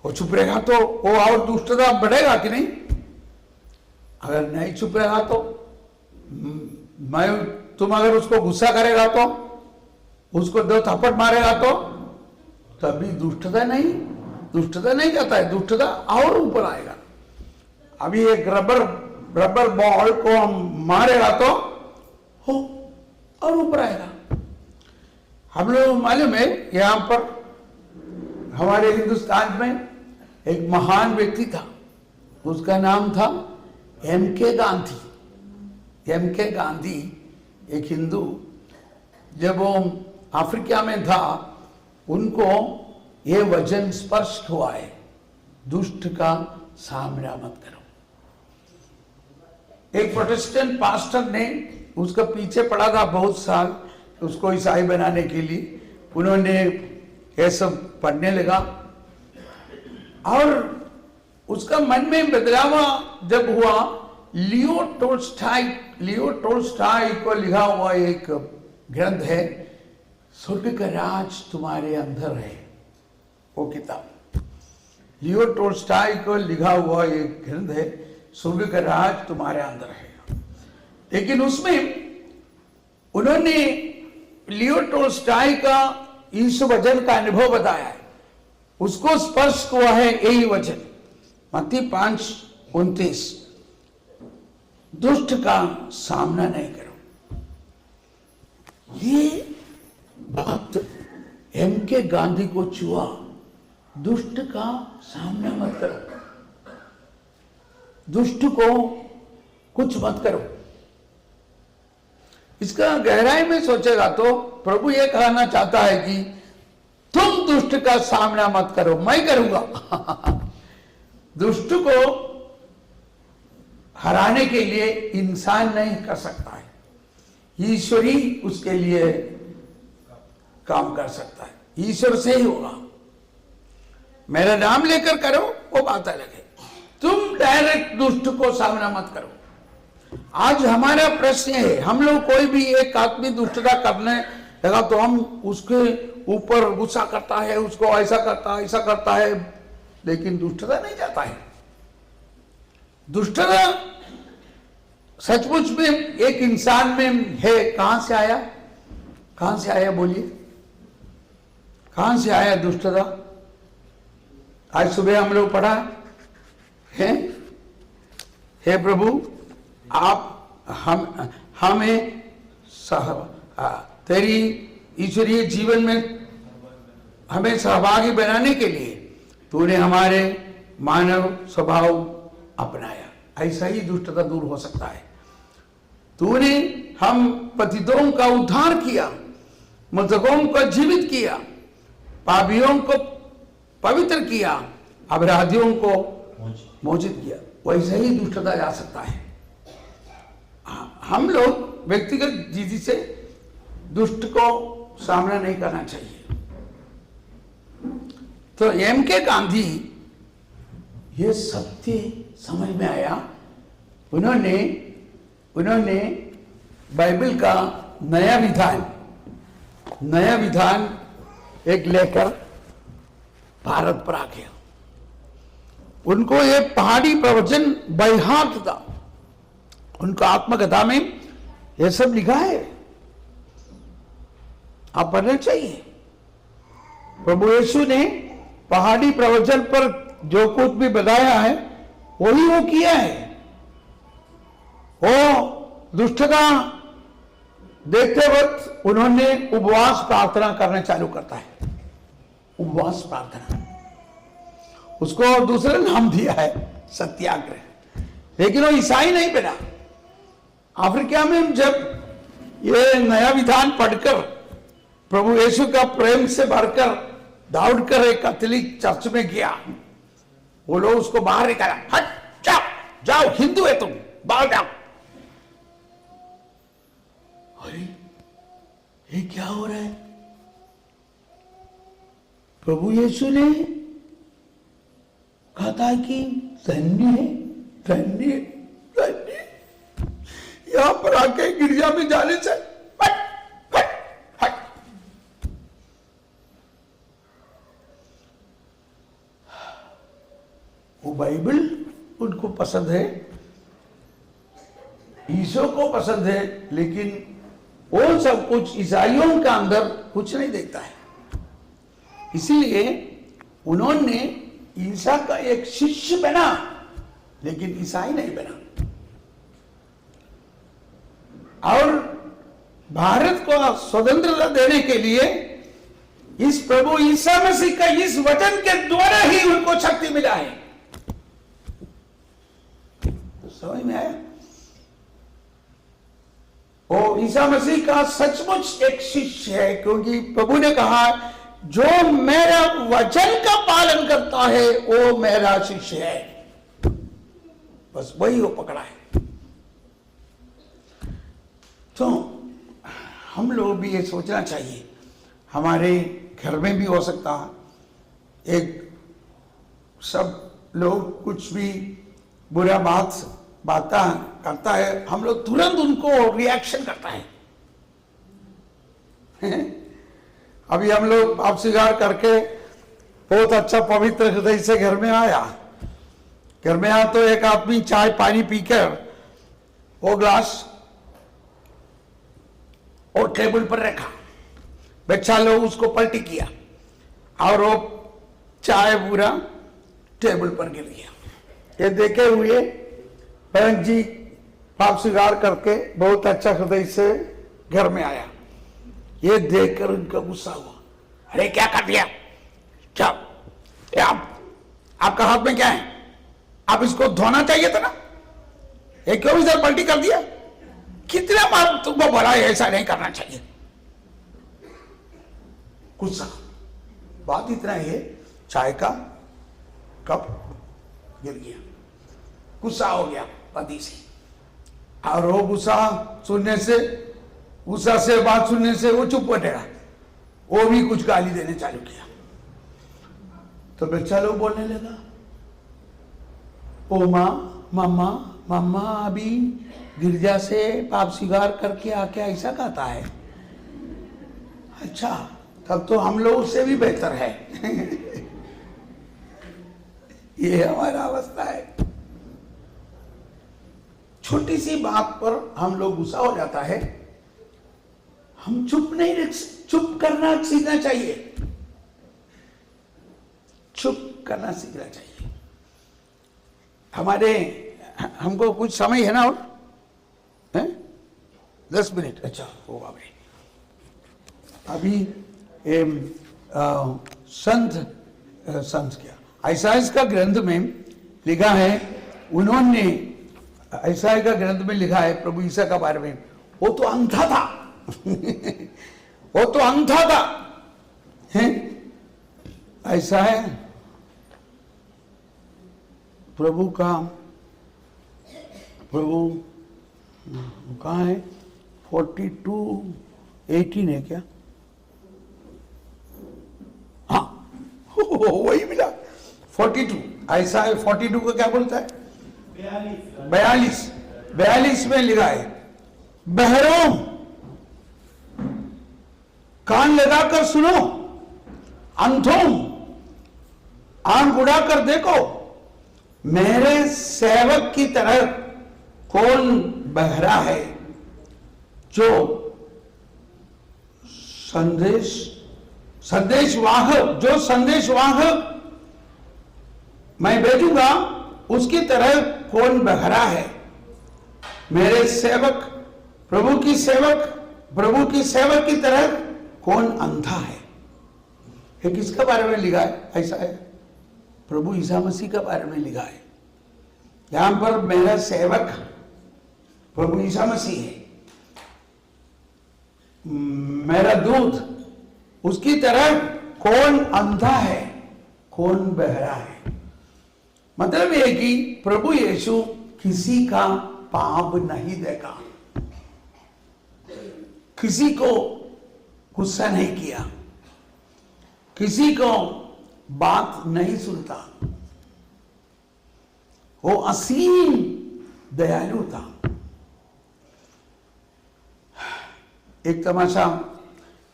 वो चुप रहेगा तो वो और दुष्टता बढ़ेगा कि नहीं? अगर नहीं चुप रहेगा तो तुम अगर उसको गुस्सा करेगा तो, उसको 2 थप्पड़ मारेगा तो तभी दुष्टता नहीं जाता है, दुष्टता और ऊपर आएगा। अभी एक रबर बॉल को हम मारेगा तो हो और ऊपर आएगा। हम लोग मालूम है, यहां पर हमारे हिंदुस्तान में एक महान व्यक्ति था, उसका नाम था M.K. गांधी। M.K. गांधी एक हिंदू, जब वो अफ्रीका में था, उनको ये वचन स्पष्ट हुआ है, दुष्ट का सामना मत करो। एक प्रोटेस्टेंट पास्टर ने उसका पीछे पड़ा था बहुत साल, उसको ईसाई बनाने के लिए। उन्होंने ये सब पढ़ने लगा और उसका मन में बदलाव जब हुआ, लियो टोल्स्टॉय को लिखा हुआ एक ग्रंथ है, स्वर्ग का राज तुम्हारे अंदर है, वो किताब लियो टोल्स्टॉय को लिखा हुआ एक ग्रंथ है, स्वर्ग का राज तुम्हारे अंदर है। लेकिन उसमें उन्होंने लियो टोल्स्टॉय का इस वचन का अनुभव बताया है, उसको स्पर्श हुआ है यही वचन, मत्ती 5:29, दुष्ट का सामना नहीं करो। ये बात M.K. गांधी को छुआ, दुष्ट का सामना मत करो, दुष्ट को कुछ मत करो। इसका गहराई में सोचेगा तो प्रभु ये कहना चाहता है कि तुम दुष्ट का सामना मत करो, मैं करूंगा। दुष्ट को हराने के लिए इंसान नहीं कर सकता है, ईश्वर ही उसके लिए काम कर सकता है, ईश्वर से ही होगा। मेरा नाम लेकर करो वो बात अलग है, तुम डायरेक्ट दुष्ट को सामना मत करो। आज हमारा प्रश्न है, हम लोग कोई भी एक आदमी दुष्टता करने लगा तो हम उसके ऊपर गुस्सा करता है, उसको ऐसा करता है, लेकिन दुष्टता नहीं जाता है। दुष्टता सचमुच में एक इंसान में है। कहां से आया बोलिए, कहां से आया दुष्टता? आज सुबह हम लोग पढ़ा है, हे प्रभु आप हमें तेरी ईश्वरीय जीवन में हमें सहभागी बनाने के लिए तूने हमारे मानव स्वभाव अपनाया। ऐसा ही दुष्टता दूर हो सकता है। तूने हम पतितों का उद्धार किया, मृतकों को जीवित किया, पापियों को पवित्र किया, अपराधियों को मोचित किया। वैसे ही दुष्टता जा सकता है। हम लोग व्यक्तिगत जीती से दुष्ट को सामना नहीं करना चाहिए। तो M.K. गांधी ये सत्य समझ में आया। उन्होंने बाइबल का नया विधान एक लेकर भारत पर आ गया। उनको ये पहाड़ी प्रवचन बाय हार्ट था। उनको आत्मकथा में ये सब लिखा है, आप पढ़ना चाहिए। प्रभु यीशु ने पहाड़ी प्रवचन पर जो कुछ भी बताया है वही वो किया है। वो दुष्टता देखते वक्त उन्होंने उपवास प्रार्थना करना चालू करता है। उपवास प्रार्थना, उसको दूसरा नाम दिया है सत्याग्रह। लेकिन वो ईसाई नहीं बना। अफ्रीका में जब ये नया विधान पढ़कर प्रभु यीशु का प्रेम से भरकर दौड़कर एक कैथोलिक चर्च में गया, वो लोग उसको बाहर निकाला, हट जाओ जाओ, हिंदू है तुम, बाहर जाओ। अरे ये क्या हो रहा है? प्रभु यीशु ने कहा था कि धन्य है, धन्य धन्य। यहां पर आके गिरजा में जाने से हट हट हट। वो बाइबल उनको पसंद है, ईशो को पसंद है, लेकिन वो सब कुछ ईसाइयों का अंदर कुछ नहीं देखता है। इसीलिए उन्होंने ईसा का एक शिष्य बना, लेकिन ईसाई नहीं बना। और भारत को स्वतंत्रता देने के लिए इस प्रभु ईसा मसीह का इस वचन के द्वारा ही उनको शक्ति मिला है। समझ में आया? और ईसा मसीह का सचमुच एक शिष्य है, क्योंकि प्रभु ने कहा जो मेरा वचन का पालन करता है वो मेरा शिष्य है। बस वही वो पकड़ा है। तो हम लोग भी ये सोचना चाहिए, हमारे घर में भी हो सकता है एक सब लोग कुछ भी बुरा बात करता है, हम लोग तुरंत उनको रिएक्शन करता है। अभी हम लोग पाप स्वीकार करके बहुत अच्छा पवित्र हृदय से घर में आया तो एक आदमी चाय पानी पीकर वो ग्लास और टेबल पर रखा, बच्चा लोग उसको पलटी किया और वो चाय पूरा टेबल पर गिर गया। ये देखे हुए बहन जी पाप स्वीकार करके बहुत अच्छा हृदय से घर में आया। ये देखकर उनका गुस्सा हुआ, अरे क्या कर दिया, क्या आपका हाथ में क्या है, आप इसको धोना चाहिए था ना, ये क्यों इधर पलटी कर दिया, कितना बार तुमको बोला ऐसा नहीं करना चाहिए। गुस्सा, बात इतना ही है, चाय का कप गिर गया, गुस्सा हो गया पति से, और वो गुस्सा से बात सुनने से वो चुप बैठेगा, वो भी कुछ गाली देने चालू किया। तो बच्चा लोग बोलने लगा, ओ मामा अभी गिरजा से पाप स्वीकार करके आके ऐसा कहता है, अच्छा तब तो हम लोग उससे भी बेहतर है। ये हमारा अवस्था है। छोटी सी बात पर हम लोग गुस्सा हो जाता है, हम चुप करना सीखना चाहिए, चुप करना सीखना चाहिए। हमको कुछ समय है ना, और 10 मिनट, अच्छा होगा भाई। अभी संत क्या ईसाई का ग्रंथ में लिखा है, उन्होंने ईसाई का ग्रंथ में लिखा है प्रभु ईसा का बारे में, वो तो अंधा था। वो तो अंधा था, ऐसा है प्रभु कहाँ है, 42:18 है क्या, हाँ वही मिला 42। ऐसा है 42 को क्या बोलता है, 42 में लिखा है, बहरों कान लगाकर सुनो, अंधों आंख उड़ाकर देखो, मेरे सेवक की तरह कौन बहरा है, जो संदेशवाहक मैं भेजूंगा, उसकी तरह कौन बहरा है। मेरे सेवक प्रभु की सेवक की तरह कौन अंधा है। ये किसका बारे में लिखा है, ऐसा है प्रभु ईसा मसीह का बारे में लिखा है। यहां पर मेरा सेवक प्रभु ईसा मसीह है, मेरा दूत, उसकी तरह कौन अंधा है, कौन बहरा है। मतलब यह कि प्रभु यीशु किसी का पाप नहीं देखा, किसी को गुस्सा नहीं किया, किसी को बात नहीं सुनता, वो असीम दयालु था। एक तमाशा,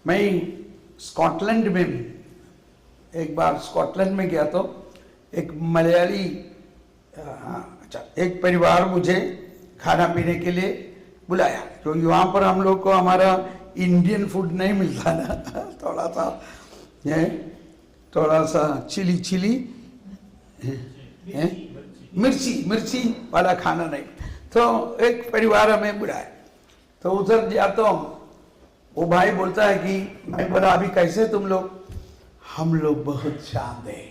मैं स्कॉटलैंड में एक बार स्कॉटलैंड में गया तो एक मलयाली एक परिवार मुझे खाना पीने के लिए बुलाया, क्योंकि वहां पर हम लोग को हमारा इंडियन फूड नहीं मिलता ना, थोड़ा सा चिली मिर्ची वाला खाना नहीं, तो एक परिवार हमें बुलाया। तो उधर जाता हूँ, वो भाई बोलता है कि मैं बोला अभी कैसे तुम लोग? हम लोग बहुत शांत है,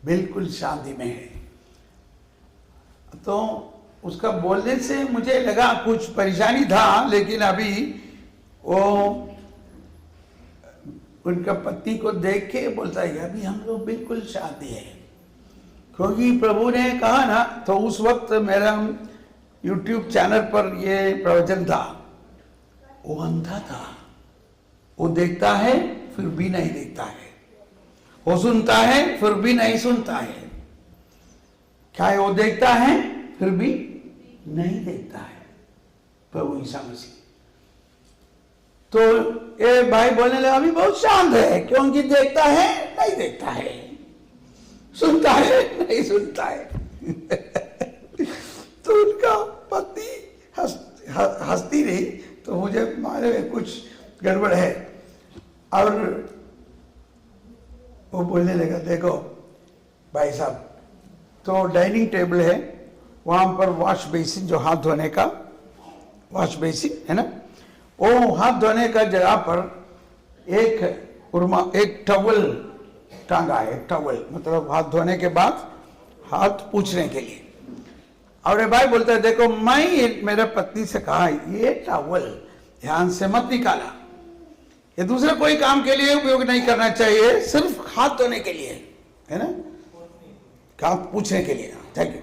बिल्कुल शांति में है। तो उसका बोलने से मुझे लगा कुछ परेशानी था, लेकिन अभी वो उनका पति को देख के बोलता है अभी हम लोग बिल्कुल शांति है, क्योंकि प्रभु ने कहा ना। तो उस वक्त मेरा YouTube चैनल पर ये प्रवचन था। वो अंधा था, वो देखता है फिर भी नहीं देखता है, वो सुनता है फिर भी नहीं सुनता है। क्या है? वो देखता है फिर भी नहीं देखता है, प्रभु ईसा मसीह। तो ये भाई बोलने लगा अभी बहुत शांत है, क्योंकि देखता है नहीं देखता है, सुनता है नहीं सुनता है। तो उनका पत्नी हंसती रही, तो मुझे मालूम कुछ गड़बड़ है। और वो बोलने लगा देखो भाई साहब, तो डाइनिंग टेबल है, वहां पर वॉश बेसिन, जो हाथ धोने का वॉश बेसिन है ना, वो हाथ धोने का जगह पर एक टॉवल टांगा है। एक टॉवल मतलब हाथ धोने के बाद हाथ पूछने के लिए। और भाई बोलता है देखो मैं मेरे पत्नी से कहा ये टॉवल ध्यान से मत निकाला, ये दूसरे कोई काम के लिए उपयोग नहीं करना चाहिए, सिर्फ हाथ धोने के लिए है ना, काम पूछने के लिए। Thank you.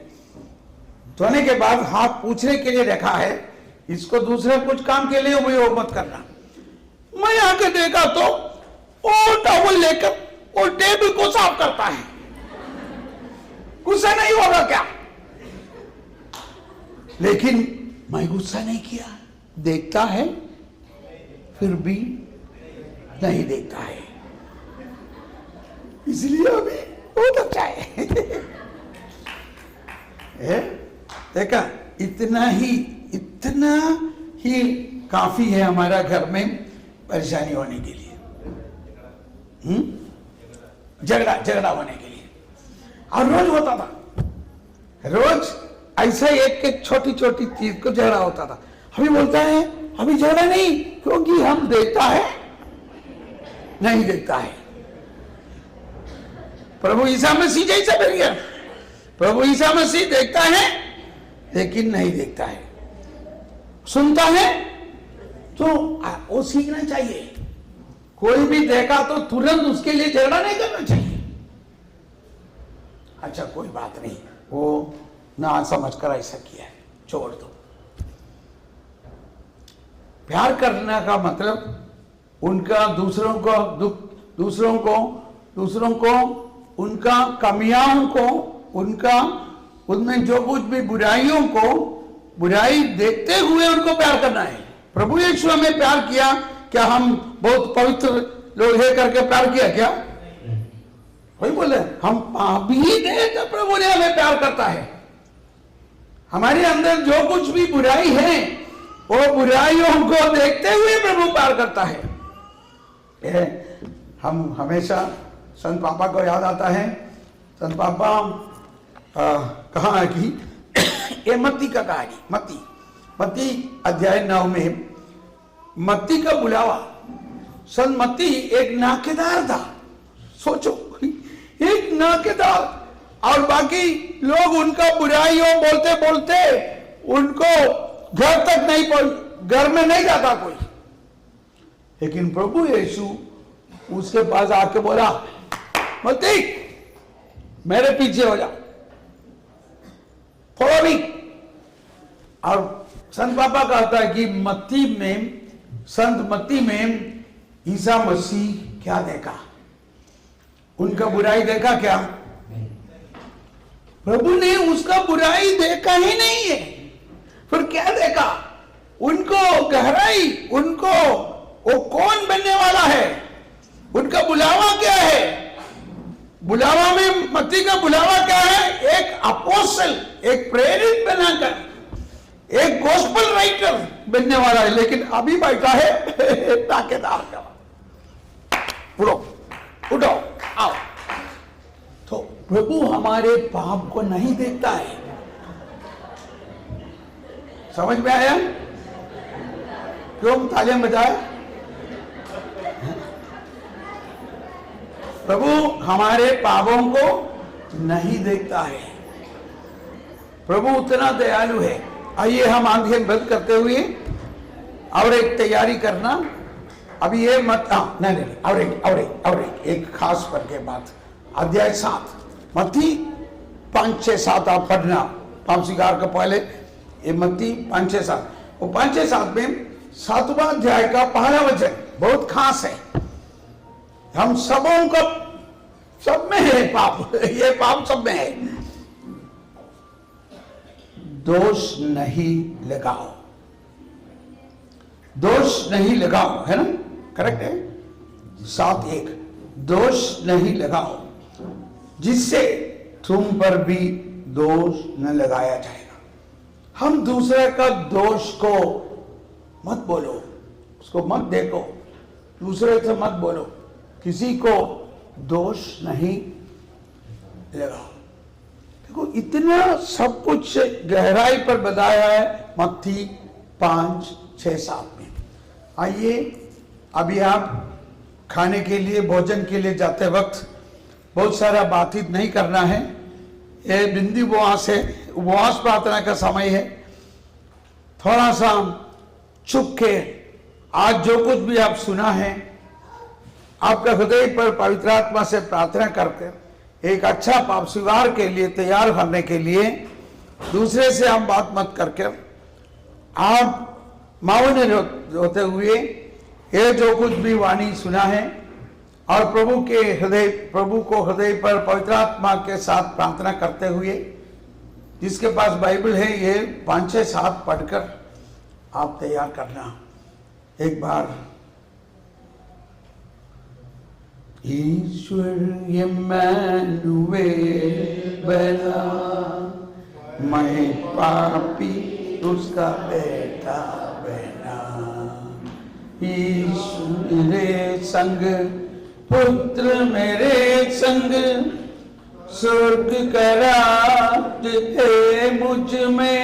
धोने के बाद हाथ पूछने के लिए रखा है, इसको दूसरे कुछ काम के लिए उपयोग मत करना। मैं आके देखा तो वो टॉवल लेकर वो टेबल को साफ करता है। गुस्सा नहीं होगा क्या? लेकिन मैं गुस्सा नहीं किया, देखता है फिर भी नहीं देखता है, इसलिए अभी बहुत अच्छा है। देखा, इतना ही काफी है हमारा घर में परेशानी होने के लिए, झगड़ा होने के लिए। और रोज होता था, रोज ऐसा एक छोटी छोटी चीज को झगड़ा होता था। अभी बोलता है अभी झगड़ा नहीं, क्योंकि हम देखता है नहीं देखता है। प्रभु ईसा मसीह जैसा बन गया। प्रभु ईसा मसीह देखता है लेकिन नहीं देखता है, सुनता है तो वो सीखना चाहिए। कोई भी देखा तो तुरंत उसके लिए झगड़ा नहीं करना चाहिए। अच्छा कोई बात नहीं, वो ना समझकर ऐसा किया है, छोड़ दो। प्यार करने का मतलब उनका दूसरों को उनका कमियों को, उनका उनमें जो कुछ भी बुराइयों को बुराई देखते हुए उनको प्यार करना है। प्रभु यीशु हमें प्यार किया, क्या हम बहुत पवित्र लोग है करके प्यार किया क्या? वही बोले हम पापी थे तो प्रभु ने हमें प्यार करता है। हमारे अंदर जो कुछ भी बुराई है वो बुराइयों को देखते हुए प्रभु प्यार करता है। हम हमेशा संत पापा को याद आता है। संत पापा कहा है कि ये मत्ती का कहानी, मत्ती अध्याय 9 में मत्ती का बुलावा। संत मत्ती एक नाकेदार था, सोचो एक नाकेदार, और बाकी लोग उनका बुराइयों बोलते बोलते उनको घर तक नहीं घर में नहीं जाता कोई। लेकिन प्रभु यीशु उसके पास आके बोला मत्ती मेरे पीछे हो जा, फॉलो मी। और संत पापा कहता है कि संत मत्ती में ईसा मसीह क्या देखा? उनका बुराई देखा क्या? प्रभु ने उसका बुराई देखा ही नहीं है। फिर क्या देखा? उनको गहराई, उनको वो कौन बनने वाला है, उनका बुलावा क्या है। बुलावा में मत्ती का बुलावा क्या है? एक अपोस्टल, एक प्रेरित बनाकर, एक गॉस्पेल राइटर बनने वाला है, लेकिन अभी बैठा है ताकेदार का। उठो उठो आओ। तो प्रभु हमारे पाप को नहीं देखता है। समझ में आया? क्यों तालियां बजाए? प्रभु हमारे पापों को नहीं देखता है। प्रभु उतना दयालु है। आइए हम आंखें बंद करते हुए और एक तैयारी करना। अभी ये मत नहीं और एक खास पर के बात। अध्याय 7 मत्ती 5, 6, 7 आप पढ़ना पाप स्वीकार का पहले। ये मत्ती 5, 6, 7 वो 5, 6, 7 में 7वां अध्याय का पहला वचन बहुत खास है। हम सबों को सब में है पाप, ये पाप सब में है। दोष नहीं लगाओ, दोष नहीं लगाओ, है ना? करेक्ट है? 7:1 दोष नहीं लगाओ जिससे तुम पर भी दोष न लगाया जाएगा। हम दूसरे का दोष को मत बोलो, उसको मत देखो, दूसरे से मत बोलो, किसी को दोष नहीं लगाओ। देखो इतना सब कुछ गहराई पर बताया है मत्ती 5, 6, 7 में। आइए अभी आप खाने के लिए भोजन के लिए जाते वक्त बहुत सारा बातचीत नहीं करना है। ये बिंदी उपवास है, उपवास प्रार्थना का समय है। थोड़ा सा चुप के आज जो कुछ भी आप सुना है आपका हृदय पर पवित्र आत्मा से प्रार्थना करके एक अच्छा पाप स्वीकार के लिए तैयार करने के लिए दूसरे से हम बात मत करके आप मौन होते हुए ये जो कुछ भी वाणी सुना है और प्रभु को हृदय पर पवित्र आत्मा के साथ प्रार्थना करते हुए, जिसके पास बाइबल है ये 5, 6, 7 पढ़कर आप तैयार करना। एक बार ईश्वर इम्मानुएल बना, मैं पापी उसका बेटा बना। ईश्वर मेरे संग, पुत्र मेरे संग, स्वर्ग का राज है मुझ में,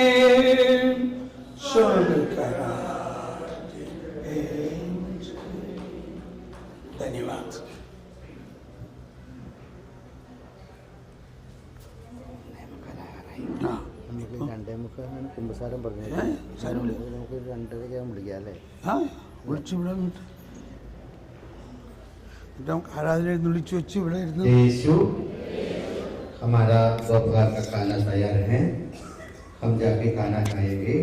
स्वर्ग का राज है मुझ में। धन्यवाद। രണ്ടേ മുക്കാലിനാണ് കുമ്പസാരം പറഞ്ഞത്. നമുക്ക് 2:30 വിളിക്കാം അല്ലേ? വിളിച്ചു വിടാൻ നമുക്ക് ആരാധന വിളിച്ചു വെച്ച് ഇവിടെ ഇരുന്ന് यीशु हमारा दोपहर का खाना तैयार है, हम जाके खाना खाएंगे।